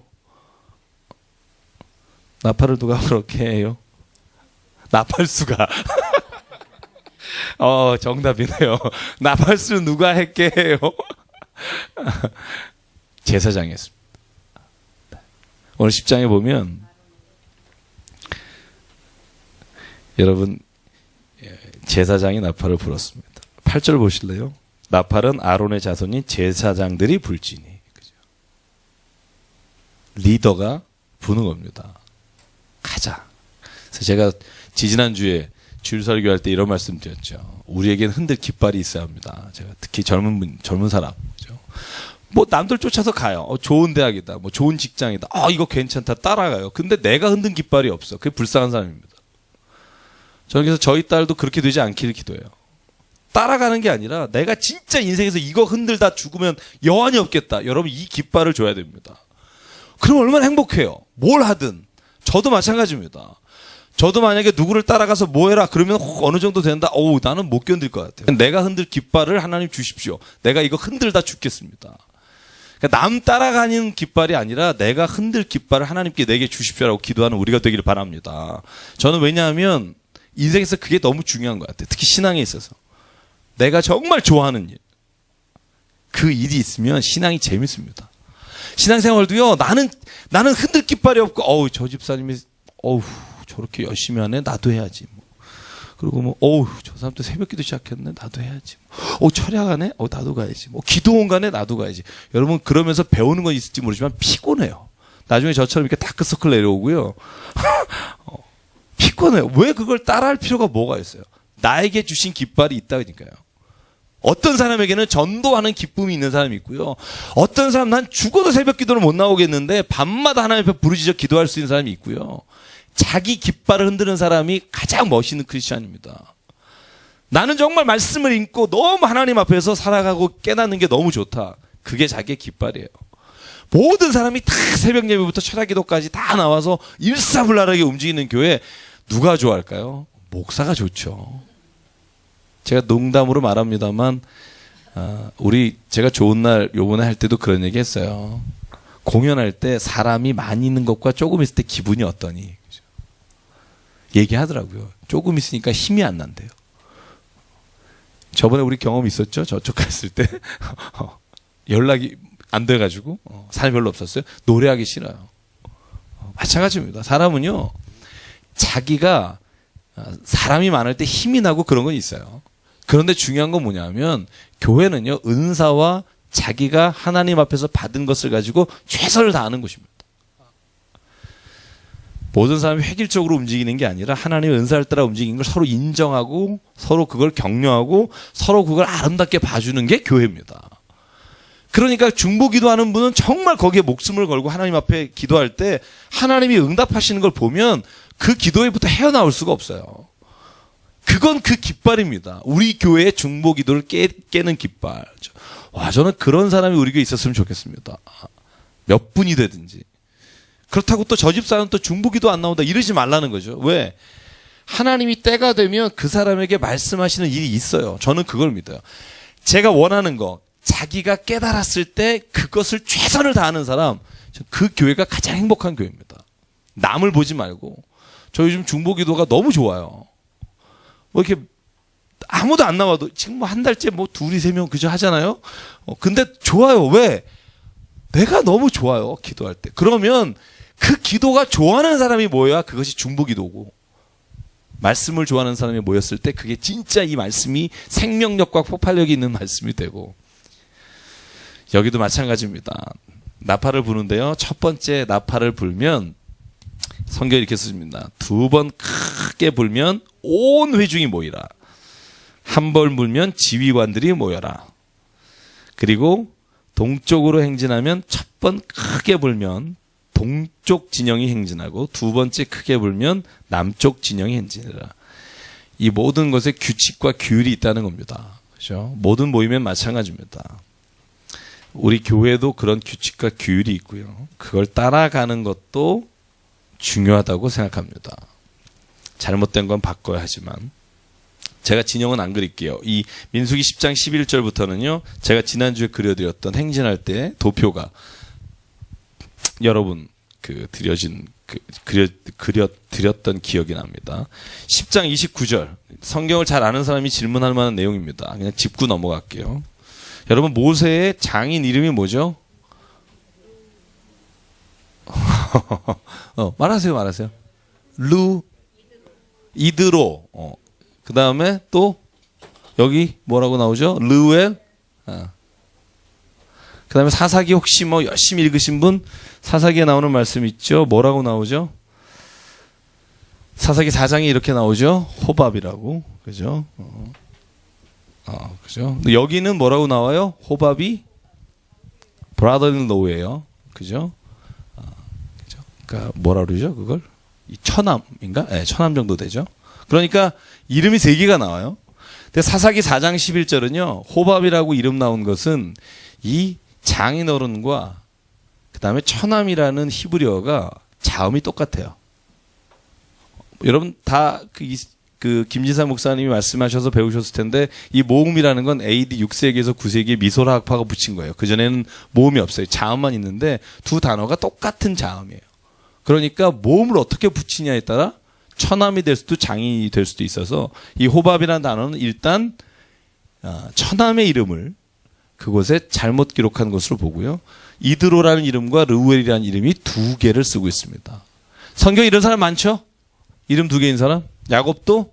나팔을 누가 불었게 해요? 나팔수가. 정답이네요. 나팔수는 누가 했게 해요? 제사장이 했습니다. 오늘 10장에 보면 여러분 제사장이 나팔을 불었습니다. 8절 보실래요? 나팔은 아론의 자손인 제사장들이 불지니. 그죠? 리더가 부는 겁니다. 가자. 그래서 제가 지지난주에 주일 설교할 때 이런 말씀 드렸죠. 우리에겐 흔들 깃발이 있어야 합니다. 제가 특히 젊은 사람. 그죠? 뭐 남들 쫓아서 가요. 좋은 대학이다. 뭐 좋은 직장이다. 이거 괜찮다. 따라가요. 근데 내가 흔든 깃발이 없어. 그게 불쌍한 사람입니다. 저는 그래서 저희 딸도 그렇게 되지 않기를 기도해요. 따라가는 게 아니라 내가 진짜 인생에서 이거 흔들다 죽으면 여한이 없겠다. 여러분 이 깃발을 줘야 됩니다. 그럼 얼마나 행복해요. 뭘 하든. 저도 마찬가지입니다. 저도 만약에 누구를 따라가서 뭐 해라 그러면 어느 정도 된다. 나는 못 견딜 것 같아요. 내가 흔들 깃발을 하나님 주십시오. 내가 이거 흔들다 죽겠습니다. 그러니까 남 따라가는 깃발이 아니라 내가 흔들 깃발을 하나님께 내게 주십시오라고 기도하는 우리가 되기를 바랍니다. 저는 왜냐하면 인생에서 그게 너무 중요한 것 같아요. 특히 신앙에 있어서. 내가 정말 좋아하는 일. 그 일이 있으면 신앙이 재밌습니다. 신앙생활도요. 나는 흔들 깃발이 없고 저 집사님이 저렇게 열심히 하네. 나도 해야지. 그리고 저 사람도 새벽기도 시작했네. 나도 해야지. 철야가네. 나도 가야지. 기도원 가네. 나도 가야지. 여러분 그러면서 배우는 건 있을지 모르지만 피곤해요. 나중에 저처럼 이렇게 다크서클 내려오고요. 기권해요. 왜 그걸 따라할 필요가 뭐가 있어요? 나에게 주신 깃발이 있다니까요. 어떤 사람에게는 전도하는 기쁨이 있는 사람이 있고요. 어떤 사람 난 죽어도 새벽 기도를 못 나오겠는데 밤마다 하나님 앞에 부르짖어 기도할 수 있는 사람이 있고요. 자기 깃발을 흔드는 사람이 가장 멋있는 크리스찬입니다. 나는 정말 말씀을 읽고 너무 하나님 앞에서 살아가고 깨닫는 게 너무 좋다. 그게 자기의 깃발이에요. 모든 사람이 다 새벽 예배부터 철야 기도까지 다 나와서 일사불란하게 움직이는 교회 누가 좋아할까요? 목사가 좋죠. 제가 농담으로 말합니다만 제가 좋은 날 요번에 할 때도 그런 얘기 했어요. 공연할 때 사람이 많이 있는 것과 조금 있을 때 기분이 어떠니? 얘기하더라고요. 조금 있으니까 힘이 안 난대요. 저번에 우리 경험 있었죠? 저쪽 갔을 때 연락이 안 돼가지고 사람이 별로 없었어요. 노래하기 싫어요. 마찬가지입니다. 사람은요, 자기가 사람이 많을 때 힘이 나고 그런 건 있어요. 그런데 중요한 건 뭐냐면 교회는요, 은사와 자기가 하나님 앞에서 받은 것을 가지고 최선을 다하는 곳입니다. 모든 사람이 획일적으로 움직이는 게 아니라 하나님의 은사를 따라 움직이는 걸 서로 인정하고 서로 그걸 격려하고 서로 그걸 아름답게 봐주는 게 교회입니다. 그러니까 중보 기도하는 분은 정말 거기에 목숨을 걸고 하나님 앞에 기도할 때 하나님이 응답하시는 걸 보면 그 기도에부터 헤어나올 수가 없어요. 그건 그 깃발입니다. 우리 교회의 중보 기도를 깨는 깃발. 와, 저는 그런 사람이 우리 교회에 있었으면 좋겠습니다. 몇 분이 되든지. 그렇다고 또 저 집사는 또 중보 기도 안 나온다 이러지 말라는 거죠. 왜? 하나님이 때가 되면 그 사람에게 말씀하시는 일이 있어요. 저는 그걸 믿어요. 제가 원하는 거, 자기가 깨달았을 때 그것을 최선을 다하는 사람, 그 교회가 가장 행복한 교회입니다. 남을 보지 말고. 저 요즘 중보 기도가 너무 좋아요. 뭐 이렇게 아무도 안 나와도 지금 뭐 한 달째 뭐 둘이 세 명 그저 하잖아요. 근데 좋아요. 왜? 내가 너무 좋아요. 기도할 때. 그러면 그 기도가 좋아하는 사람이 모여야 그것이 중보 기도고, 말씀을 좋아하는 사람이 모였을 때 그게 진짜 이 말씀이 생명력과 폭발력이 있는 말씀이 되고, 여기도 마찬가지입니다. 나팔을 부는데요. 첫 번째 나팔을 불면 성경에 이렇게 쓰십니다. 2번 크게 불면 온 회중이 모이라. 한 번 불면 지휘관들이 모여라. 그리고 동쪽으로 행진하면 첫 번 크게 불면 동쪽 진영이 행진하고 두 번째 크게 불면 남쪽 진영이 행진해라. 이 모든 것에 규칙과 규율이 있다는 겁니다. 그렇죠? 모든 모임엔 마찬가지입니다. 우리 교회도 그런 규칙과 규율이 있고요. 그걸 따라가는 것도 중요하다고 생각합니다. 잘못된 건 바꿔야 하지만, 제가 진영은 안 그릴게요. 이 민수기 10장 11절부터는요, 제가 지난주에 그려드렸던 행진할 때 도표가 여러분 그려드렸던 기억이 납니다. 10장 29절, 성경을 잘 아는 사람이 질문할 만한 내용입니다. 그냥 짚고 넘어갈게요. 여러분, 모세의 장인 이름이 뭐죠? 말하세요. 이드로. 그 다음에 또 여기 뭐라고 나오죠? 르우엘. 그 다음에 사사기, 혹시 뭐 열심히 읽으신 분 사사기에 나오는 말씀 있죠? 뭐라고 나오죠? 사사기 4장에 이렇게 나오죠? 호밥이라고. 그죠? 그죠? 여기는 뭐라고 나와요? 호밥이 brother-in-law예요. 그죠? 그죠? 그러니까 뭐라 그러죠? 그걸? 처남인가? 네, 처남 정도 되죠. 그러니까 이름이 3개가 나와요. 근데 사사기 4장 11절은요, 호밥이라고 이름 나온 것은 이 장인어른과 그 다음에 처남이라는 히브리어가 자음이 똑같아요. 여러분 다 김진사 목사님이 말씀하셔서 배우셨을 텐데, 이 모음이라는 건 AD 6세기에서 9세기에 미소라 학파가 붙인 거예요. 그전에는 모음이 없어요. 자음만 있는데 두 단어가 똑같은 자음이에요. 그러니까 모음을 어떻게 붙이냐에 따라 처남이 될 수도 장인이 될 수도 있어서, 이 호밥이라는 단어는 일단 처남의 이름을 그곳에 잘못 기록한 것으로 보고요. 이드로라는 이름과 르우엘이라는 이름이 2개를 쓰고 있습니다. 성경에 이런 사람 많죠? 이름 2개인 사람? 야곱도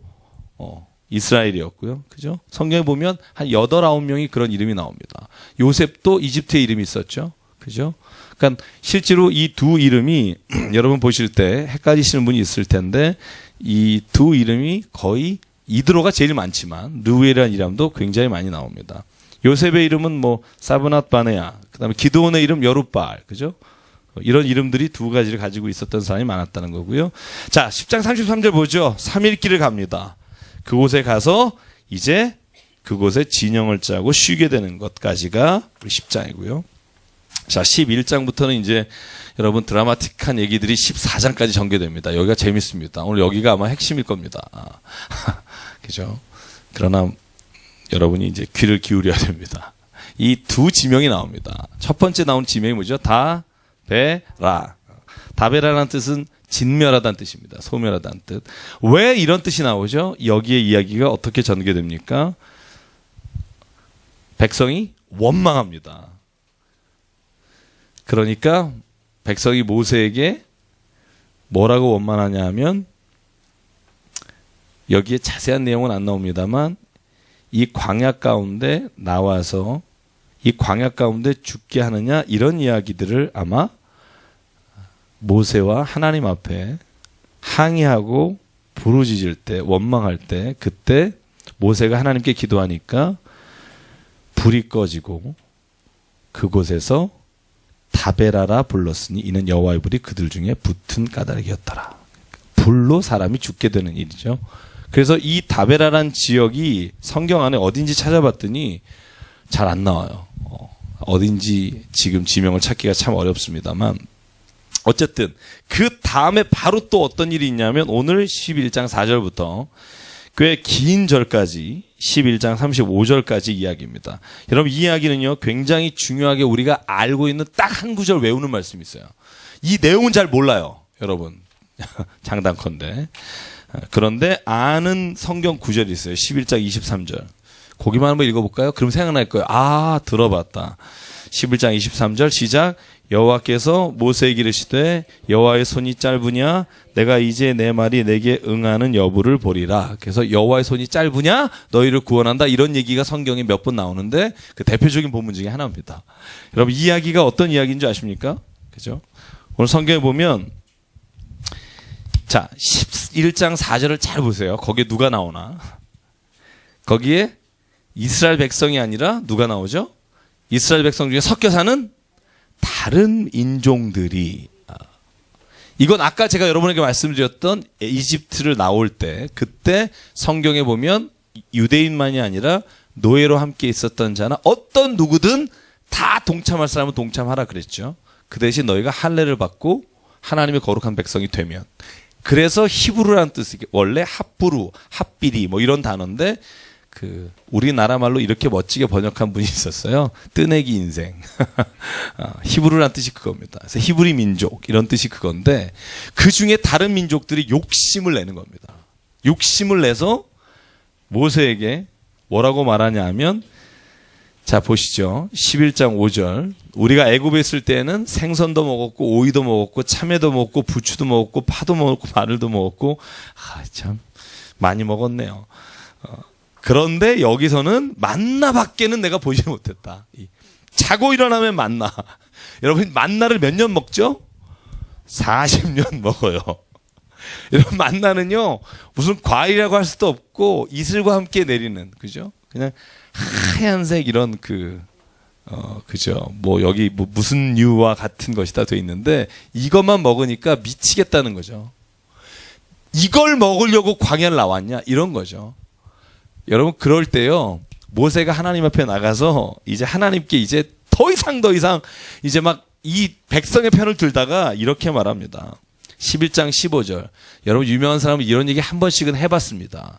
이스라엘이었고요. 그죠? 성경에 보면 한 8, 9명이 그런 이름이 나옵니다. 요셉도 이집트에 이름이 있었죠. 그죠? 그러니까 실제로 이 두 이름이 여러분 보실 때 헷갈리시는 분이 있을 텐데, 이 두 이름이 거의 이드로가 제일 많지만 르우엘이라는 이름도 굉장히 많이 나옵니다. 요셉의 이름은 뭐 사브낫 바네야, 그다음에 기드온의 이름 여룻바알, 그죠? 이런 이름들이 두 가지를 가지고 있었던 사람이 많았다는 거고요. 자, 10장 33절 보죠. 3일 길을 갑니다. 그곳에 가서 이제 그곳에 진영을 짜고 쉬게 되는 것까지가 10장이고요. 자, 11장부터는 이제 여러분 드라마틱한 얘기들이 14장까지 전개됩니다. 여기가 재밌습니다. 오늘 여기가 아마 핵심일 겁니다. 그죠? 그러나 여러분이 이제 귀를 기울여야 됩니다. 이 두 지명이 나옵니다. 첫 번째 나온 지명이 뭐죠? 다베라. 다베라라는 뜻은 진멸하다는 뜻입니다. 소멸하다는 뜻. 왜 이런 뜻이 나오죠? 여기에 이야기가 어떻게 전개됩니까? 백성이 원망합니다. 그러니까 백성이 모세에게 뭐라고 원망하냐 하면, 여기에 자세한 내용은 안 나옵니다만 이 광야 가운데 나와서 이 광야 가운데 죽게 하느냐, 이런 이야기들을 아마 모세와 하나님 앞에 항의하고 부르짖을 때, 원망할 때, 그때 모세가 하나님께 기도하니까 불이 꺼지고 그곳에서 다베라라 불렀으니 이는 여호와의 불이 그들 중에 붙은 까닭이었더라. 불로 사람이 죽게 되는 일이죠. 그래서 이 다베라란 지역이 성경 안에 어딘지 찾아봤더니 잘 안 나와요. 어딘지 지금 지명을 찾기가 참 어렵습니다만, 어쨌든 그 다음에 바로 또 어떤 일이 있냐면 오늘 11장 4절부터 꽤 긴 절까지 11장 35절까지 이야기입니다. 여러분, 이 이야기는요 굉장히 중요하게 우리가 알고 있는 딱 한 구절 외우는 말씀이 있어요. 이 내용은 잘 몰라요, 여러분. 장단컨대. 그런데 아는 성경 구절이 있어요. 11장 23절. 거기만 한번 읽어볼까요? 그럼 생각날 거예요. 아, 들어봤다. 11장 23절 시작. 여호와께서 모세에게 이르시되 여호와의 손이 짧으냐, 내가 이제 내 말이 내게 응하는 여부를 보리라. 그래서 여호와의 손이 짧으냐, 너희를 구원한다, 이런 얘기가 성경에 몇 번 나오는데 그 대표적인 본문 중에 하나입니다. 여러분, 이 이야기가 어떤 이야기인 줄 아십니까? 그죠? 오늘 성경에 보면, 자, 11장 4절을 잘 보세요. 거기에 누가 나오나? 거기에 이스라엘 백성이 아니라 누가 나오죠? 이스라엘 백성 중에 섞여 사는 다른 인종들이, 이건 아까 제가 여러분에게 말씀드렸던 이집트를 나올 때, 그때 성경에 보면 유대인만이 아니라 노예로 함께 있었던 자나 어떤 누구든 다 동참할 사람은 동참하라 그랬죠. 그 대신 너희가 할례를 받고 하나님의 거룩한 백성이 되면. 그래서 히브루라는 뜻이 원래 핫부루, 핫비리 뭐 이런 단어인데, 우리나라 말로 이렇게 멋지게 번역한 분이 있었어요. 뜨내기 인생. 히브루라는 뜻이 그겁니다. 그래서 히브리 민족, 이런 뜻이 그건데, 그 중에 다른 민족들이 욕심을 내는 겁니다. 욕심을 내서 모세에게 뭐라고 말하냐 하면, 자, 보시죠. 11장 5절. 우리가 애굽에 있을 때는 생선도 먹었고, 오이도 먹었고, 참외도 먹었고, 부추도 먹었고, 파도 먹었고, 마늘도 먹었고, 참 많이 먹었네요. 그런데 여기서는 만나밖에는 내가 보지 못했다. 자고 일어나면 만나. 여러분, 만나를 몇 년 먹죠? 40년 먹어요. 여러분, 만나는요 무슨 과일이라고 할 수도 없고 이슬과 함께 내리는, 그죠? 그냥 하얀색 이런 그죠? 뭐 여기 뭐 무슨 유와 같은 것이다 돼 있는데, 이것만 먹으니까 미치겠다는 거죠. 이걸 먹으려고 광야를 나왔냐, 이런 거죠. 여러분, 그럴 때요 모세가 하나님 앞에 나가서 이제 하나님께 이제 더 이상 이제 막 이 백성의 편을 들다가 이렇게 말합니다. 11장 15절. 여러분, 유명한 사람은 이런 얘기 한 번씩은 해봤습니다.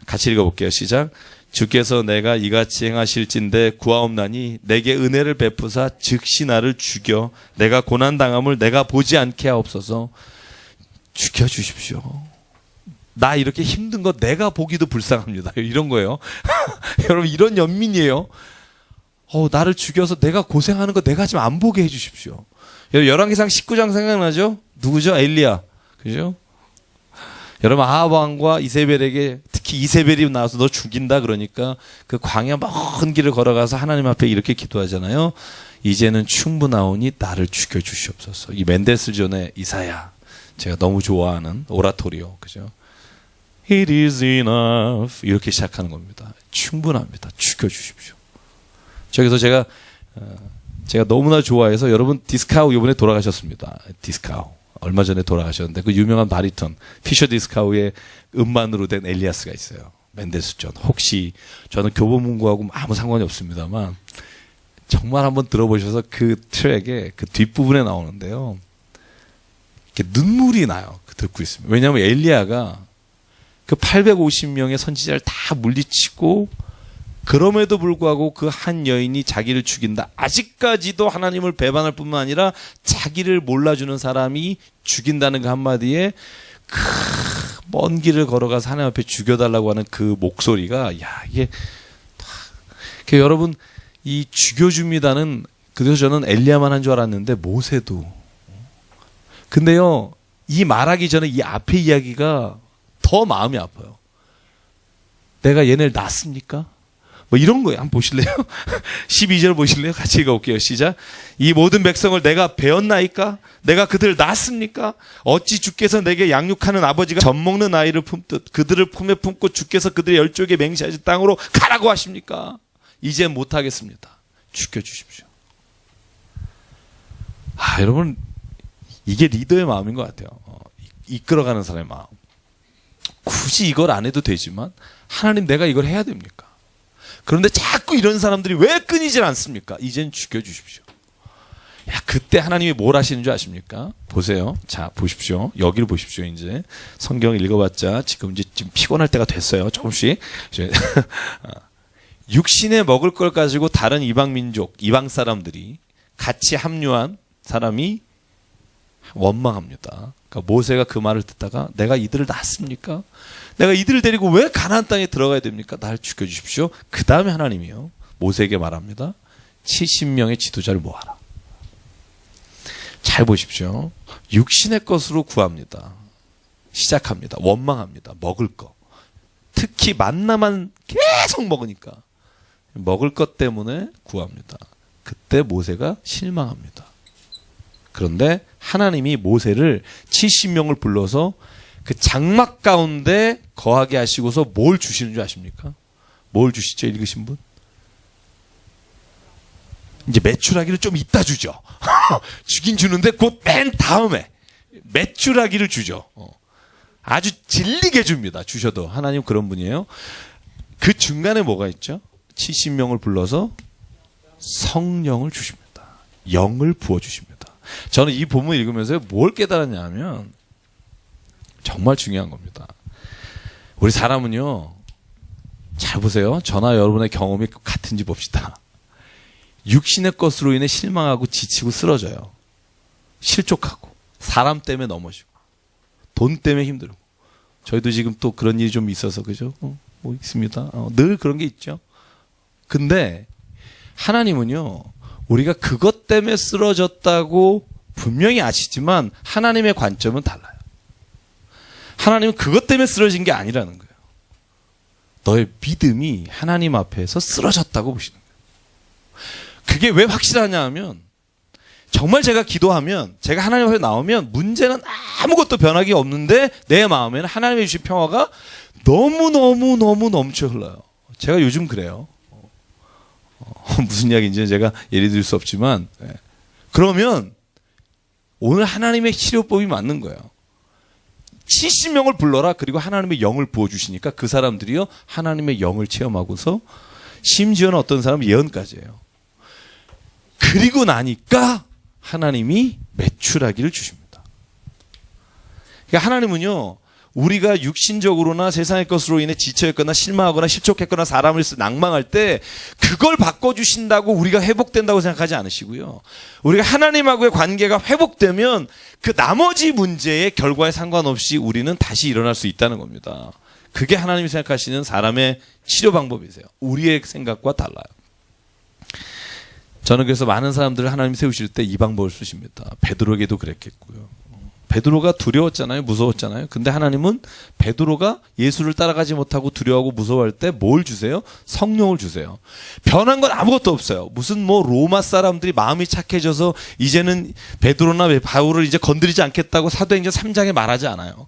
같이 읽어볼게요. 시작. 주께서 내가 이같이 행하실진대 구하옵나니 내게 은혜를 베푸사 즉시 나를 죽여 내가 고난당함을 내가 보지 않게 하옵소서. 죽여주십시오. 나 이렇게 힘든 거 내가 보기도 불쌍합니다. 이런 거예요. 여러분, 이런 연민이에요. 나를 죽여서 내가 고생하는 거 내가 좀 안 보게 해주십시오. 열왕기상 19장 생각나죠? 누구죠? 엘리야. 그죠? 여러분, 아합 왕과 이세벨에게, 특히 이세벨이 나와서 너 죽인다 그러니까 그 광야 먼 길을 걸어가서 하나님 앞에 이렇게 기도하잖아요. 이제는 충분하오니 나를 죽여주시옵소서. 이 멘델스존의 이사야, 제가 너무 좋아하는 오라토리오, 그죠? It is enough. 이렇게 시작하는 겁니다. 충분합니다. 죽여주십시오. 저기서 제가 너무나 좋아해서 여러분 디스카우 이번에 돌아가셨습니다. 디스카우. 얼마 전에 돌아가셨는데 그 유명한 바리톤 피셔 디스카우의 음반으로 된 엘리아스가 있어요. 멘델스존. 혹시 저는 교보문고하고 아무 상관이 없습니다만 정말 한번 들어보셔서 그 트랙의 그 뒷부분에 나오는데요. 이렇게 눈물이 나요. 듣고 있으면. 왜냐하면 엘리야가 그 850명의 선지자를 다 물리치고 그럼에도 불구하고 그 한 여인이 자기를 죽인다. 아직까지도 하나님을 배반할 뿐만 아니라 자기를 몰라주는 사람이 죽인다는 그 한마디에 먼 길을 걸어가서 하나님 앞에 죽여달라고 하는 그 목소리가 이게 여러분 이 죽여줍니다는 그래서 저는 엘리야만 한 줄 알았는데 모세도 근데요 이 말하기 전에 이 앞에 이야기가 더 마음이 아파요. 내가 얘네를 낳습니까? 뭐 이런 거예요. 한번 보실래요? 12절 보실래요? 같이 읽어볼게요. 시작. 이 모든 백성을 내가 배었나이까? 내가 그들을 낳습니까? 어찌 주께서 내게 양육하는 아버지가 젖 먹는 아이를 품듯 그들을 품에 품고 주께서 그들의 열조에게 맹세하신 땅으로 가라고 하십니까? 이제 못하겠습니다. 죽여주십시오. 여러분 이게 리더의 마음인 것 같아요. 이끌어가는 사람의 마음. 굳이 이걸 안 해도 되지만 하나님 내가 이걸 해야 됩니까? 그런데 자꾸 이런 사람들이 왜 끊이질 않습니까? 이젠 죽여주십시오. 그때 하나님이 뭘 하시는 줄 아십니까? 보세요. 자, 보십시오. 여기를 보십시오. 이제 성경 읽어봤자 지금 피곤할 때가 됐어요. 조금씩. 육신에 먹을 걸 가지고 다른 이방 민족, 이방 사람들이 같이 합류한 사람이 원망합니다. 그러니까 모세가 그 말을 듣다가 내가 이들을 낳습니까? 내가 이들을 데리고 왜 가나안 땅에 들어가야 됩니까? 날 죽여주십시오. 그 다음에 하나님이요 모세에게 말합니다. 70명의 지도자를 모아라. 잘 보십시오. 육신의 것으로 구합니다. 시작합니다. 원망합니다. 먹을 거. 특히 만나만 계속 먹으니까 먹을 것 때문에 구합니다. 그때 모세가 실망합니다. 그런데 하나님이 모세를 70명을 불러서 그 장막 가운데 거하게 하시고서 뭘 주시는 줄 아십니까? 뭘 주시죠? 읽으신 분? 이제 메추라기를 좀 이따 주죠. 주긴 주는데 곧 맨 다음에 메추라기를 주죠. 아주 질리게 줍니다. 주셔도. 하나님 그런 분이에요. 그 중간에 뭐가 있죠? 70명을 불러서 성령을 주십니다. 영을 부어주십니다. 저는 이 본문 읽으면서 뭘 깨달았냐 하면 정말 중요한 겁니다. 우리 사람은요, 잘 보세요. 저나 여러분의 경험이 같은지 봅시다. 육신의 것으로 인해 실망하고 지치고 쓰러져요. 실족하고 사람 때문에 넘어지고 돈 때문에 힘들고 저희도 지금 또 그런 일이 좀 있어서 그죠? 뭐 있습니다. 늘 그런 게 있죠. 근데 하나님은요, 우리가 그것 때문에 쓰러졌다고 분명히 아시지만 하나님의 관점은 달라요. 하나님은 그것 때문에 쓰러진 게 아니라는 거예요. 너의 믿음이 하나님 앞에서 쓰러졌다고 보시는 거예요. 그게 왜 확실하냐 하면 정말 제가 기도하면 제가 하나님 앞에 나오면 문제는 아무것도 변하기 없는데 내 마음에는 하나님이 주신 평화가 너무너무 넘쳐 흘러요. 제가 요즘 그래요. 무슨 이야기인지는 제가 예를 들 수 없지만 그러면 오늘 하나님의 치료법이 맞는 거예요. 70명을 불러라. 그리고 하나님의 영을 부어주시니까 그 사람들이요 하나님의 영을 체험하고서 심지어는 어떤 사람은 예언까지 해요. 그리고 나니까 하나님이 메추라기를 주십니다. 그러니까 하나님은요 우리가 육신적으로나 세상의 것으로 인해 지쳐있거나 실망하거나 실족했거나 사람을 낭망할 때 그걸 바꿔주신다고 우리가 회복된다고 생각하지 않으시고요. 우리가 하나님하고의 관계가 회복되면 그 나머지 문제의 결과에 상관없이 우리는 다시 일어날 수 있다는 겁니다. 그게 하나님이 생각하시는 사람의 치료 방법이세요. 우리의 생각과 달라요. 저는 그래서 많은 사람들을 하나님 세우실 때 이 방법을 쓰십니다. 베드로에게도 그랬겠고요. 베드로가 두려웠잖아요. 무서웠잖아요. 근데 하나님은 베드로가 예수를 따라가지 못하고 두려워하고 무서워할 때 뭘 주세요? 성령을 주세요. 변한 건 아무것도 없어요. 무슨 뭐 로마 사람들이 마음이 착해져서 이제는 베드로나 바울을 이제 건드리지 않겠다고 사도행전 3장에 말하지 않아요.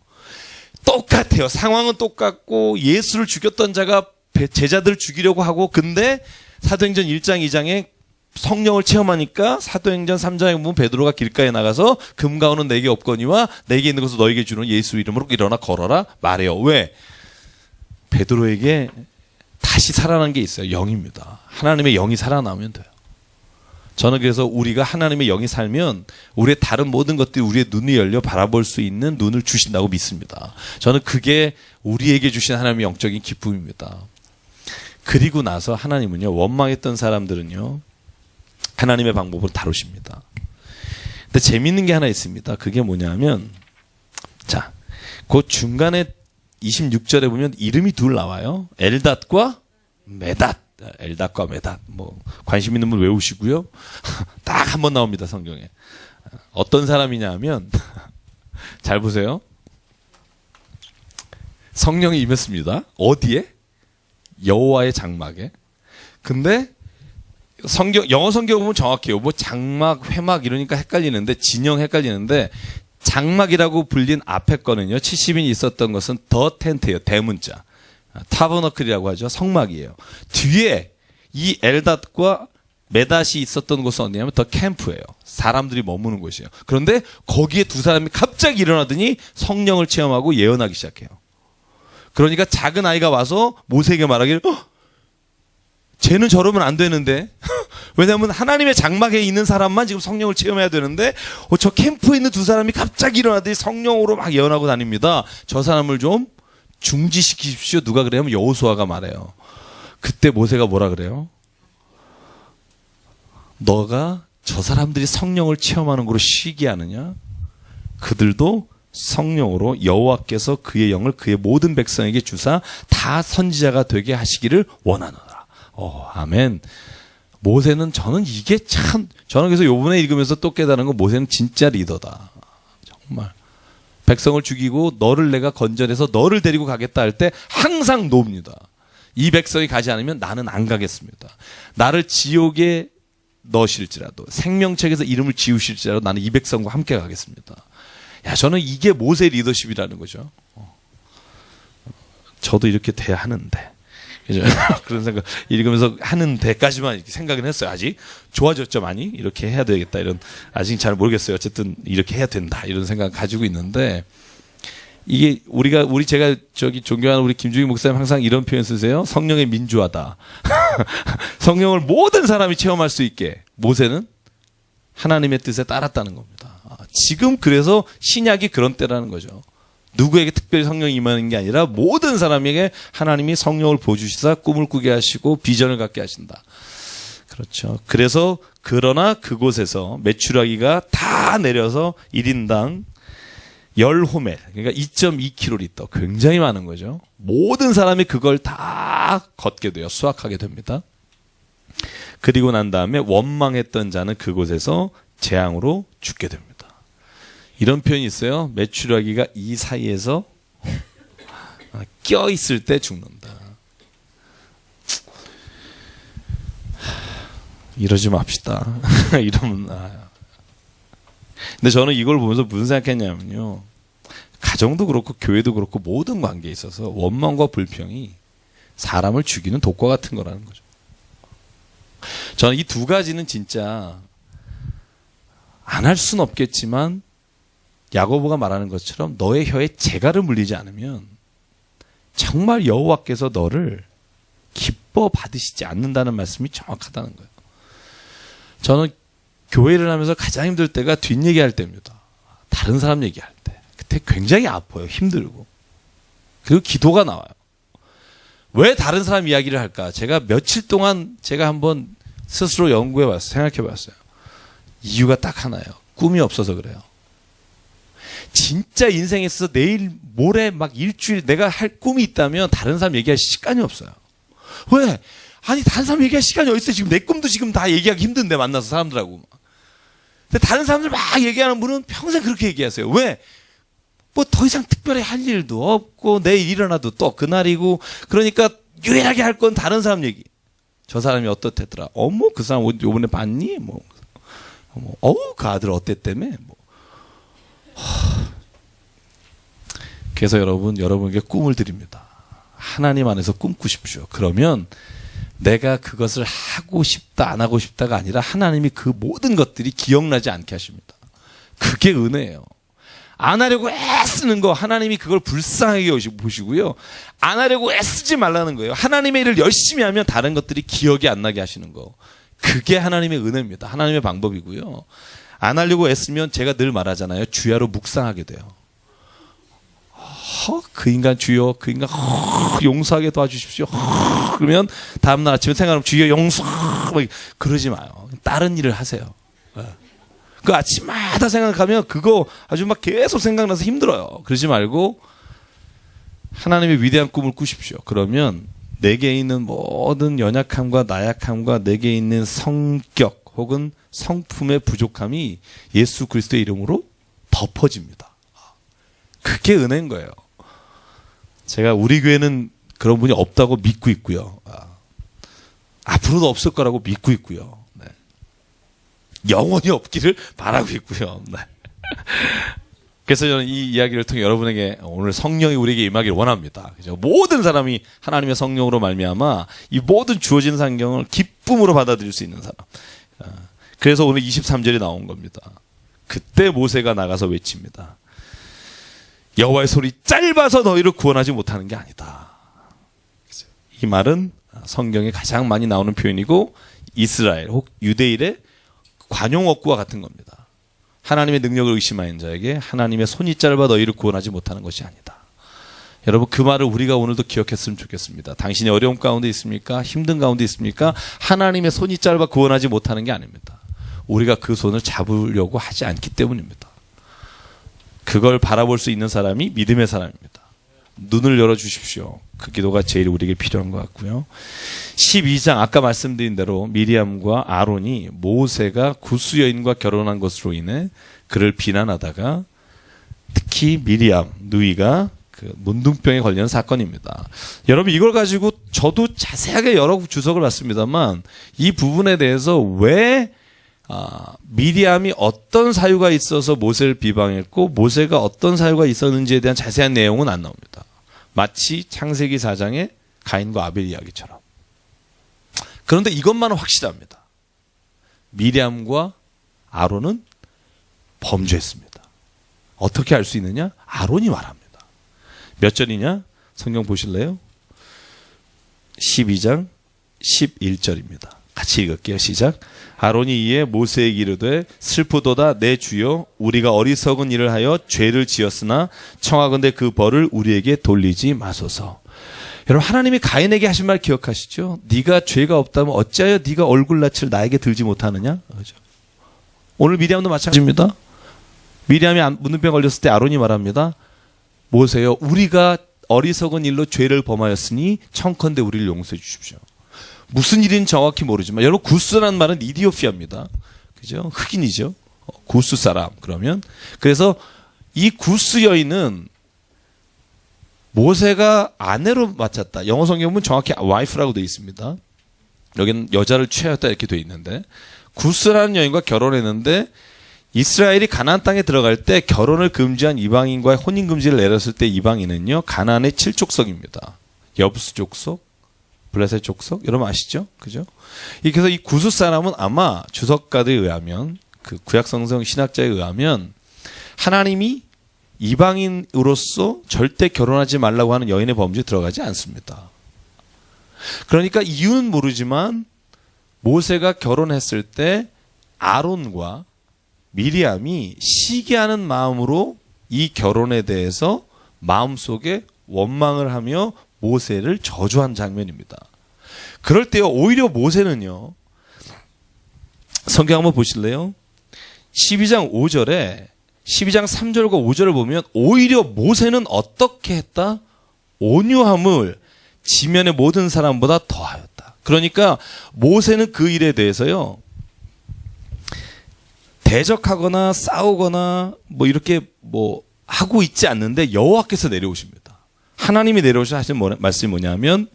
똑같아요. 상황은 똑같고 예수를 죽였던 자가 제자들을 죽이려고 하고, 근데 사도행전 1장 2장에 성령을 체험하니까 사도행전 3장에 보면 베드로가 길가에 나가서 금가오는 내게 없거니와 내게 있는 것을 너에게 주는 예수 이름으로 일어나 걸어라 말해요. 왜? 베드로에게 다시 살아난 게 있어요. 영입니다. 하나님의 영이 살아나면 돼요. 저는 그래서 우리가 하나님의 영이 살면 우리의 다른 모든 것들이 우리의 눈이 열려 바라볼 수 있는 눈을 주신다고 믿습니다. 저는 그게 우리에게 주신 하나님의 영적인 기쁨입니다. 그리고 나서 하나님은요, 원망했던 사람들은요, 하나님의 방법으로 다루십니다. 근데 재밌는 게 하나 있습니다. 그게 뭐냐면, 자, 그 중간에 26절에 보면 이름이 둘 나와요. 엘닷과 메닷. 엘닷과 메닷. 뭐 관심 있는 분 외우시고요. 딱 한 번 나옵니다, 성경에. 어떤 사람이냐 하면 잘 보세요. 성령이 임했습니다. 어디에? 여호와의 장막에. 근데 영어 성경 보면 정확해요. 뭐 장막, 회막 이러니까 헷갈리는데, 진영 헷갈리는데, 장막이라고 불린 앞에 거는요, 70인이 있었던 것은 더 텐트예요. 대문자. 타버너클이라고 하죠. 성막이에요. 뒤에 이 엘닷과 메닷이 있었던 곳은 어디냐면 더 캠프예요. 사람들이 머무는 곳이에요. 그런데 거기에 두 사람이 갑자기 일어나더니 성령을 체험하고 예언하기 시작해요. 그러니까 작은 아이가 와서 모세에게 말하기를, 쟤는 저러면 안 되는데. 왜냐하면 하나님의 장막에 있는 사람만 지금 성령을 체험해야 되는데, 저 캠프에 있는 두 사람이 갑자기 일어나더니 성령으로 막 예언하고 다닙니다. 저 사람을 좀 중지시키십시오. 누가 그래요? 여호수아가 말해요. 그때 모세가 뭐라 그래요? 너가 저 사람들이 성령을 체험하는 거로 시기하느냐? 그들도 성령으로 여호와께서 그의 영을 그의 모든 백성에게 주사 다 선지자가 되게 하시기를 원하노라. 아멘. 모세는, 저는 이게 참, 저는 그래서 요번에 읽으면서 또 깨달은 건, 모세는 진짜 리더다. 정말. 백성을 죽이고 너를 내가 건져내서 너를 데리고 가겠다 할 때 항상 놉니다. 이 백성이 가지 않으면 나는 안 가겠습니다. 나를 지옥에 넣으실지라도, 생명책에서 이름을 지우실지라도 나는 이 백성과 함께 가겠습니다. 야, 저는 이게 모세 리더십이라는 거죠. 저도 이렇게 돼야 하는데. 그죠? 그런 생각, 읽으면서 하는 데까지만 이렇게 생각은 했어요. 아직 좋아졌죠, 많이? 이렇게 해야 되겠다. 이런, 아직 잘 모르겠어요. 어쨌든 이렇게 해야 된다. 이런 생각 가지고 있는데, 이게 제가 존경하는 우리 김중희 목사님 항상 이런 표현 쓰세요. 성령의 민주화다. 성령을 모든 사람이 체험할 수 있게 모세는 하나님의 뜻에 따랐다는 겁니다. 지금 그래서 신약이 그런 때라는 거죠. 누구에게 특별히 성령이 임하는 게 아니라 모든 사람에게 하나님이 성령을 보여주시사 꿈을 꾸게 하시고 비전을 갖게 하신다. 그렇죠. 그래서 그러나 그곳에서 메추라기가 다 내려서 1인당 10호멜, 그러니까 2.2km, 굉장히 많은 거죠. 모든 사람이 그걸 다 걷게 돼요. 수확하게 됩니다. 그리고 난 다음에 원망했던 자는 그곳에서 재앙으로 죽게 됩니다. 이런 표현이 있어요. 메추라기가 이 사이에서 껴있을 때 죽는다. 이러지 맙시다. 이러면, 근데 저는 이걸 보면서 무슨 생각했냐면요. 가정도 그렇고 교회도 그렇고 모든 관계에 있어서 원망과 불평이 사람을 죽이는 독과 같은 거라는 거죠. 저는 이 두 가지는 진짜 안 할 수는 없겠지만, 야고보가 말하는 것처럼 너의 혀에 재갈을 물리지 않으면 정말 여호와께서 너를 기뻐 받으시지 않는다는 말씀이 정확하다는 거예요. 저는 교회를 하면서 가장 힘들 때가 뒷얘기할 때입니다. 다른 사람 얘기할 때. 그때 굉장히 아파요. 힘들고. 그리고 기도가 나와요. 왜 다른 사람 이야기를 할까? 제가 며칠 동안 제가 한번 스스로 연구해봤어요. 생각해봤어요. 이유가 딱 하나예요. 꿈이 없어서 그래요. 진짜 인생에 있어서 내일, 모레, 막 일주일 내가 할 꿈이 있다면 다른 사람 얘기할 시간이 없어요. 왜? 아니, 다른 사람 얘기할 시간이 어딨어요? 지금 내 꿈도 지금 다 얘기하기 힘든데, 만나서 사람들하고. 근데 다른 사람들 막 얘기하는 분은 평생 그렇게 얘기하세요. 왜? 뭐 더 이상 특별히 할 일도 없고, 내일 일어나도 또 그날이고, 그러니까 유일하게 할 건 다른 사람 얘기. 저 사람이 어떻대더라. 어머, 그 사람 요번에 봤니? 그 아들 어땠다며? 그래서 여러분에게 꿈을 드립니다. 하나님 안에서 꿈꾸십시오. 그러면 내가 그것을 하고 싶다 안 하고 싶다가 아니라 하나님이 그 모든 것들이 기억나지 않게 하십니다. 그게 은혜예요. 안 하려고 애쓰는 거 하나님이 그걸 불쌍하게 보시고요. 안 하려고 애쓰지 말라는 거예요. 하나님의 일을 열심히 하면 다른 것들이 기억이 안 나게 하시는 거. 그게 하나님의 은혜입니다. 하나님의 방법이고요. 안 하려고 애쓰면 제가 늘 말하잖아요. 주야로 묵상하게 돼요. 그 인간 주여, 그 인간 용서하게 도와주십시오. 그러면 다음날 아침에 생각하면 주여 용서, 그러지 마요. 다른 일을 하세요. 그 아침마다 생각하면 그거 아주 막 계속 생각나서 힘들어요. 그러지 말고 하나님의 위대한 꿈을 꾸십시오. 그러면 내게 있는 모든 연약함과 나약함과 내게 있는 성격 혹은 성품의 부족함이 예수 그리스도의 이름으로 덮어집니다. 그게 은혜인 거예요. 제가 우리 교회는 그런 분이 없다고 믿고 있고요. 앞으로도 없을 거라고 믿고 있고요. 네. 영원히 없기를 바라고 있고요. 네. 그래서 저는 이 이야기를 통해 여러분에게 오늘 성령이 우리에게 임하기를 원합니다. 그죠? 모든 사람이 하나님의 성령으로 말미암아 이 모든 주어진 성경을 기쁨으로 받아들일 수 있는 사람. 그래서 오늘 23절이 나온 겁니다. 그때 모세가 나가서 외칩니다. 여호와의 손이 짧아서 너희를 구원하지 못하는 게 아니다. 이 말은 성경에 가장 많이 나오는 표현이고 이스라엘 혹 유대인의 관용어구와 같은 겁니다. 하나님의 능력을 의심하는 자에게 하나님의 손이 짧아 너희를 구원하지 못하는 것이 아니다. 여러분 그 말을 우리가 오늘도 기억했으면 좋겠습니다. 당신이 어려움 가운데 있습니까? 힘든 가운데 있습니까? 하나님의 손이 짧아 구원하지 못하는 게 아닙니다. 우리가 그 손을 잡으려고 하지 않기 때문입니다. 그걸 바라볼 수 있는 사람이 믿음의 사람입니다. 눈을 열어주십시오. 그 기도가 제일 우리에게 필요한 것 같고요. 12장 아까 말씀드린 대로 미리암과 아론이 모세가 구스 여인과 결혼한 것으로 인해 그를 비난하다가 특히 미리암 누이가 그 문둥병에 걸리는 사건입니다. 여러분 이걸 가지고 저도 자세하게 여러 주석을 봤습니다만 이 부분에 대해서 왜 미리암이 어떤 사유가 있어서 모세를 비방했고 모세가 어떤 사유가 있었는지에 대한 자세한 내용은 안 나옵니다. 마치 창세기 4장의 가인과 아벨 이야기처럼. 그런데 이것만은 확실합니다. 미리암과 아론은 범죄했습니다. 어떻게 알 수 있느냐? 아론이 말합니다. 몇 절이냐? 성경 보실래요? 12장 11절입니다. 같이 읽을게요. 시작. 아론이 이에 모세에게 이르되 슬프도다 내 주여 우리가 어리석은 일을 하여 죄를 지었으나 청하건대 그 벌을 우리에게 돌리지 마소서. 여러분 하나님이 가인에게 하신 말 기억하시죠? 네가 죄가 없다면 어찌하여 네가 얼굴낯을 나에게 들지 못하느냐? 그렇죠? 오늘 미리암도 마찬가지입니다. 미리암이 문둥병 걸렸을 때 아론이 말합니다. 모세여 우리가 어리석은 일로 죄를 범하였으니 청컨대 우리를 용서해 주십시오. 무슨 일인지 정확히 모르지만 여러분 구스라는 말은 이디오피아입니다. 그죠? 흑인이죠. 구스 사람. 그러면 그래서 이 구스 여인은 모세가 아내로 맡았다. 영어 성경은 정확히 와이프라고 되어 있습니다. 여기는 여자를 취하였다 이렇게 되어 있는데 구스라는 여인과 결혼했는데 이스라엘이 가나안 땅에 들어갈 때 결혼을 금지한 이방인과의 혼인 금지를 내렸을 때 이방인은요 가나안의 7족속입니다. 여부스 족속, 블레셋 족속 여러분 아시죠? 그죠? 그래서 이 구스 사람은 아마 주석가들에 의하면 그 구약성경 신학자에 의하면 하나님이 이방인으로서 절대 결혼하지 말라고 하는 여인의 범죄에 들어가지 않습니다. 그러니까 이유는 모르지만 모세가 결혼했을 때 아론과 미리암이 시기하는 마음으로 이 결혼에 대해서 마음속에 원망을 하며 모세를 저주한 장면입니다. 그럴 때요 오히려 모세는요 성경 한번 보실래요? 12장 5절에 12장 3절과 5절을 보면 오히려 모세는 어떻게 했다? 온유함을 지면의 모든 사람보다 더하였다. 그러니까 모세는 그 일에 대해서요 대적하거나 싸우거나 뭐 이렇게 뭐 하고 있지 않는데 여호와께서 내려오십니다. 하나님이 내려오셔 하신 말씀이 뭐냐면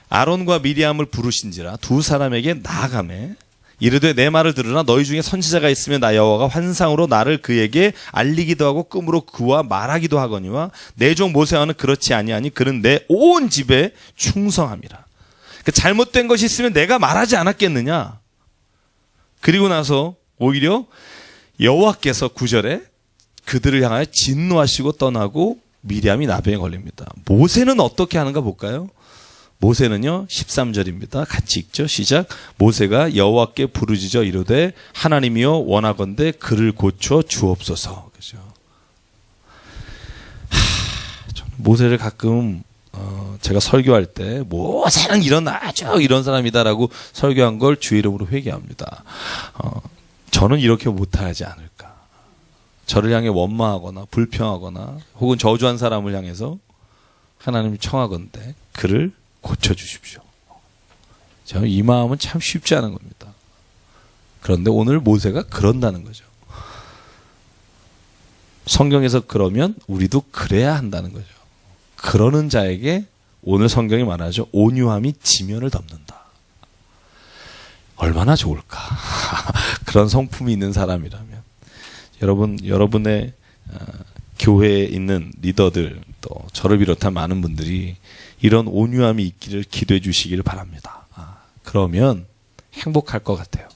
아론과 미리암을 부르신지라 두 사람에게 나아가매 이르되 내 말을 들으나 너희 중에 선지자가 있으면 나 여호와가 환상으로 나를 그에게 알리기도 하고 꿈으로 그와 말하기도 하거니와 내 종 모세와는 그렇지 아니하니 그는 내 온 집에 충성함이라. 그러니까 잘못된 것이 있으면 내가 말하지 않았겠느냐. 그리고 나서 오히려 여호와께서 9절에 그들을 향하여 진노하시고 떠나고 미리암이 나병에 걸립니다. 모세는 어떻게 하는가 볼까요? 모세는요 13절입니다. 같이 읽죠. 시작. 모세가 여호와께 부르짖어 이르되 하나님이여 원하건대 그를 고쳐 주옵소서. 그죠? 저는 모세를 가끔 제가 설교할 때 모세는 아주 이런 사람이다라고 설교한 걸 주의 이름으로 회개합니다. 저는 이렇게 못하지 않을까. 저를 향해 원망하거나 불평하거나 혹은 저주한 사람을 향해서 하나님이 청하건대 그를 고쳐주십시오. 저는 이 마음은 참 쉽지 않은 겁니다. 그런데 오늘 모세가 그런다는 거죠. 성경에서 그러면 우리도 그래야 한다는 거죠. 그러는 자에게 오늘 성경이 말하죠. 온유함이 지면을 덮는다. 얼마나 좋을까. 그런 성품이 있는 사람이라면. 여러분의 교회에 있는 리더들 또 저를 비롯한 많은 분들이 이런 온유함이 있기를 기도해 주시기를 바랍니다. 그러면 행복할 것 같아요.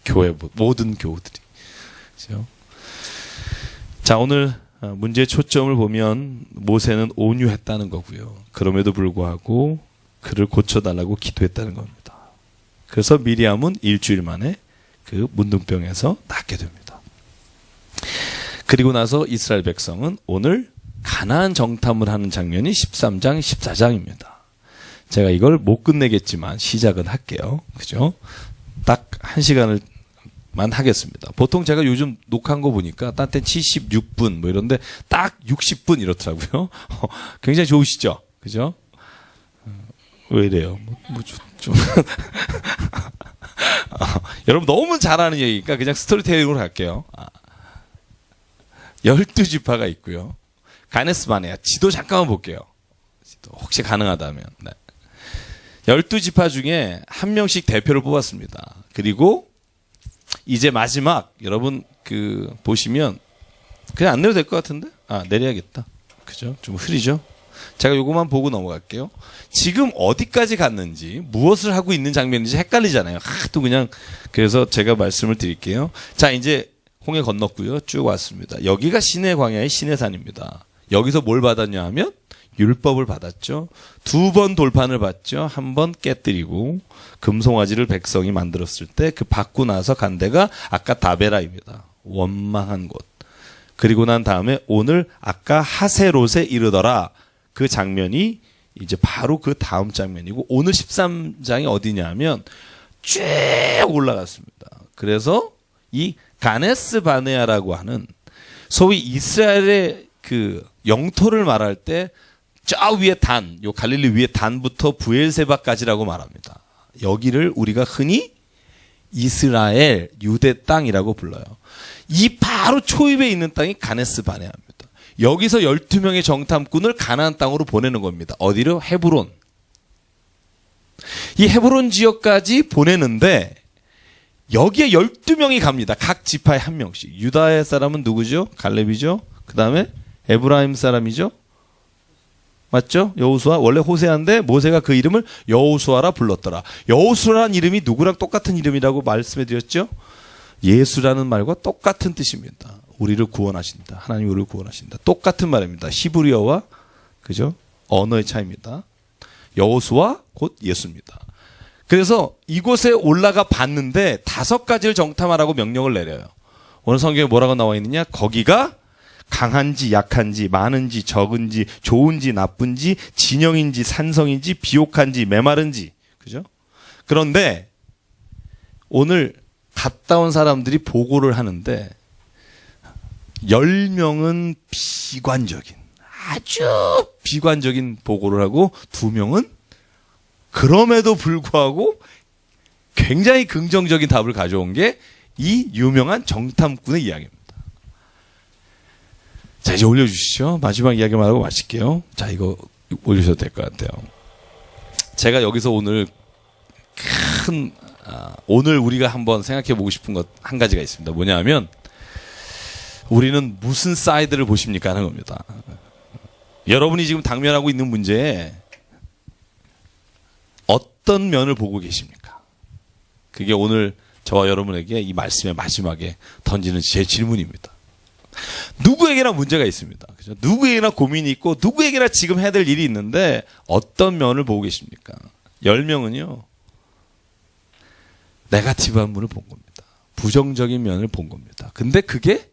교회 모든 교우들이. 그렇죠? 자, 오늘 문제의 초점을 보면 모세는 온유했다는 거고요. 그럼에도 불구하고 그를 고쳐달라고 기도했다는 겁니다. 그래서 미리암은 일주일 만에 그 문둥병에서 낫게 됩니다. 그리고 나서 이스라엘 백성은 오늘 가나안 정탐을 하는 장면이 13장, 14장입니다. 제가 이걸 못 끝내겠지만 시작은 할게요. 그죠? 딱 1시간을 만 하겠습니다. 보통 제가 요즘 녹화한 거 보니까 딴 땐 76분 뭐 이런데 딱 60분 이렇더라고요. 굉장히 좋으시죠? 그죠? 왜 이래요? 좀 여러분 너무 잘하는 얘기니까 그냥 스토리텔링으로 갈게요. 12지파가 있고요. 가네스 바네아 지도 잠깐만 볼게요. 혹시 가능하다면. 네. 12지파 중에 한 명씩 대표를 뽑았습니다. 그리고 이제 마지막 여러분 보시면 그냥 안 내려도 될 것 같은데? 내려야겠다. 그죠? 좀 흐리죠? 제가 요거만 보고 넘어갈게요. 지금 어디까지 갔는지 무엇을 하고 있는 장면인지 헷갈리잖아요. 또 그냥 그래서 제가 말씀을 드릴게요. 자, 이제 홍해 건넜고요. 쭉 왔습니다. 여기가 시내 광야의 시내산입니다. 여기서 뭘 받았냐 하면 율법을 받았죠. 2번 돌판을 받죠. 1번 깨뜨리고 금송아지를 백성이 만들었을 때 그 받고 나서 간 데가 아까 다베라입니다. 원망한 곳. 그리고 난 다음에 오늘 아까 하세롯에 이르더라. 그 장면이 이제 바로 그 다음 장면이고 오늘 13장이 어디냐 하면 쭉 올라갔습니다. 그래서 이 가네스 바네아라고 하는 소위 이스라엘의 그 영토를 말할 때 저 위에 요 갈릴리 위에 단부터 부엘세바까지라고 말합니다. 여기를 우리가 흔히 이스라엘 유대 땅이라고 불러요. 이 바로 초입에 있는 땅이 가네스 바네아입니다. 여기서 12명의 정탐꾼을 가나안 땅으로 보내는 겁니다. 어디로? 헤브론. 이 헤브론 지역까지 보내는데 여기에 12명이 갑니다. 각 지파에 한 명씩. 유다의 사람은 누구죠? 갈렙이죠. 그 다음에 에브라임 사람이죠. 맞죠? 여호수아. 원래 호세아인데 모세가 그 이름을 여호수아라 불렀더라. 여호수아라는 이름이 누구랑 똑같은 이름이라고 말씀해 드렸죠? 예수라는 말과 똑같은 뜻입니다. 우리를 구원하신다. 하나님 우리를 구원하신다. 똑같은 말입니다. 히브리어와 그죠? 언어의 차이입니다. 여호수아 곧 예수입니다. 그래서 이곳에 올라가 봤는데 5가지를 정탐하라고 명령을 내려요. 오늘 성경에 뭐라고 나와 있느냐? 거기가 강한지 약한지 많은지 적은지 좋은지 나쁜지 진영인지 산성인지 비옥한지 메마른지 그죠? 그런데 오늘 갔다 온 사람들이 보고를 하는데 10명은 비관적인 아주 비관적인 보고를 하고 2명은 그럼에도 불구하고 굉장히 긍정적인 답을 가져온 게 이 유명한 정탐꾼의 이야기입니다. 자, 이제 올려주시죠. 마지막 이야기만 하고 마칠게요. 자, 이거 올리셔도 될 것 같아요. 제가 여기서 오늘 큰 오늘 우리가 한번 생각해 보고 싶은 것 한 가지가 있습니다. 뭐냐 하면 우리는 무슨 사이드를 보십니까 하는 겁니다. 여러분이 지금 당면하고 있는 문제에 어떤 면을 보고 계십니까? 그게 오늘 저와 여러분에게 이 말씀의 마지막에 던지는 제 질문입니다. 누구에게나 문제가 있습니다. 그죠? 누구에게나 고민이 있고 누구에게나 지금 해야 될 일이 있는데 어떤 면을 보고 계십니까? 10명은요. 네거티브한 면을 본 겁니다. 부정적인 면을 본 겁니다. 근데 그게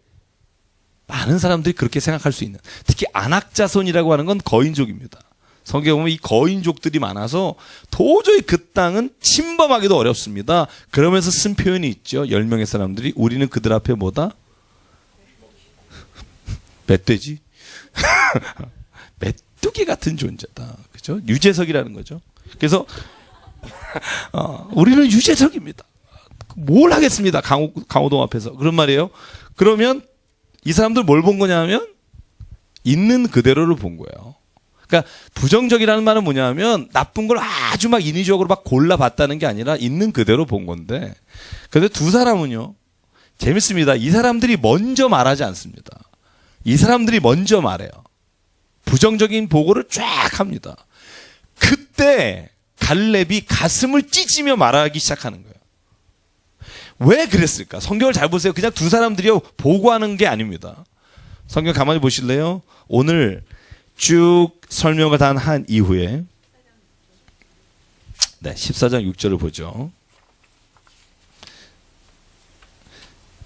많은 사람들이 그렇게 생각할 수 있는, 특히 안악자손이라고 하는 건 거인족입니다. 성경에 보면 이 거인족들이 많아서 도저히 그 땅은 침범하기도 어렵습니다. 그러면서 쓴 표현이 있죠. 10명의 사람들이 우리는 그들 앞에 뭐다? 멧돼지? 메뚜기 같은 존재다. 그죠? 유재석이라는 거죠. 그래서 우리는 유재석입니다. 뭘 하겠습니다. 강호동 앞에서. 그런 말이에요. 그러면 이 사람들 뭘 본 거냐 하면 있는 그대로를 본 거예요. 그러니까 부정적이라는 말은 뭐냐 하면 나쁜 걸 아주 막 인위적으로 막 골라봤다는 게 아니라 있는 그대로 본 건데, 그런데 두 사람은요, 재밌습니다. 이 사람들이 먼저 말하지 않습니다. 이 사람들이 먼저 말해요. 부정적인 보고를 쫙 합니다. 그때 갈렙이 가슴을 찢으며 말하기 시작하는 거예요. 왜 그랬을까? 성경을 잘 보세요. 그냥 두 사람들이요 보고하는 게 아닙니다. 성경 가만히 보실래요? 오늘 쭉 설명을 다 한 이후에 14장 6절을 보죠.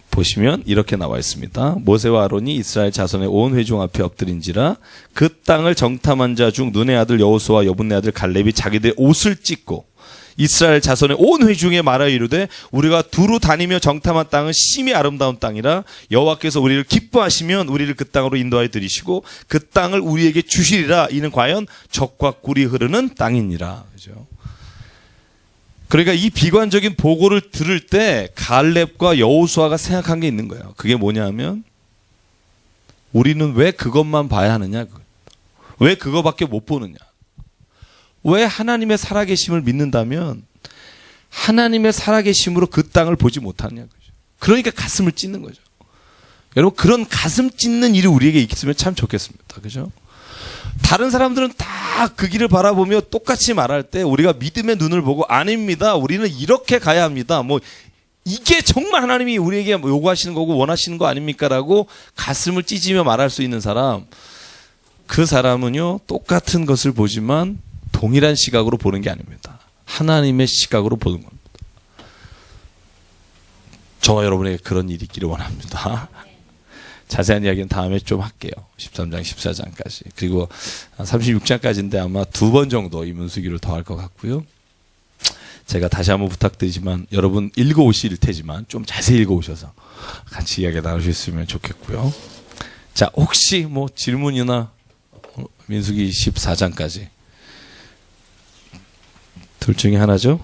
보시면 이렇게 나와 있습니다. 모세와 아론이 이스라엘 자손의 온 회중 앞에 엎드린지라 그 땅을 정탐한 자 중 눈의 아들 여호수아와 여분의 아들 갈렙이 자기들의 옷을 찢고 이스라엘 자손의 온 회중에 말하여 이르되 우리가 두루 다니며 정탐한 땅은 심히 아름다운 땅이라 여호와께서 우리를 기뻐하시면 우리를 그 땅으로 인도하여 들이시고 그 땅을 우리에게 주시리라. 이는 과연 젖과 꿀이 흐르는 땅이니라. 그죠? 그러니까 이 비관적인 보고를 들을 때 갈렙과 여호수아가 생각한 게 있는 거예요. 그게 뭐냐면 우리는 왜 그것만 봐야 하느냐? 왜 그거밖에 못 보느냐? 왜 하나님의 살아계심을 믿는다면 하나님의 살아계심으로 그 땅을 보지 못하느냐? 그러니까 가슴을 찢는 거죠. 여러분, 그런 가슴 찢는 일이 우리에게 있으면 참 좋겠습니다. 그죠? 다른 사람들은 다 그 길을 바라보며 똑같이 말할 때 우리가 믿음의 눈을 보고 아닙니다. 우리는 이렇게 가야 합니다. 뭐 이게 정말 하나님이 우리에게 요구하시는 거고 원하시는 거 아닙니까? 라고 가슴을 찢으며 말할 수 있는 사람, 그 사람은요 똑같은 것을 보지만 동일한 시각으로 보는 게 아닙니다. 하나님의 시각으로 보는 겁니다. 저와 여러분에게 그런 일이 있기를 원합니다. 자세한 이야기는 다음에 좀 할게요. 13장, 14장까지. 그리고 36장까지인데 아마 2번 정도 이 문수기를 더 할 것 같고요. 제가 다시 한번 부탁드리지만 여러분 읽어오실 테지만 좀 자세히 읽어오셔서 같이 이야기 나누셨으면 좋겠고요. 자, 혹시 뭐 질문이나 민수기 14장까지 둘 중에 하나죠?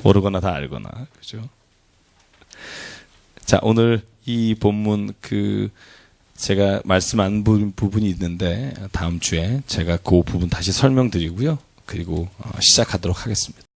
모르거나 다 알거나. 그죠? 자, 오늘 이 본문 제가 말씀 안 부분이 있는데 다음 주에 제가 그 부분 다시 설명드리고요. 그리고 시작하도록 하겠습니다.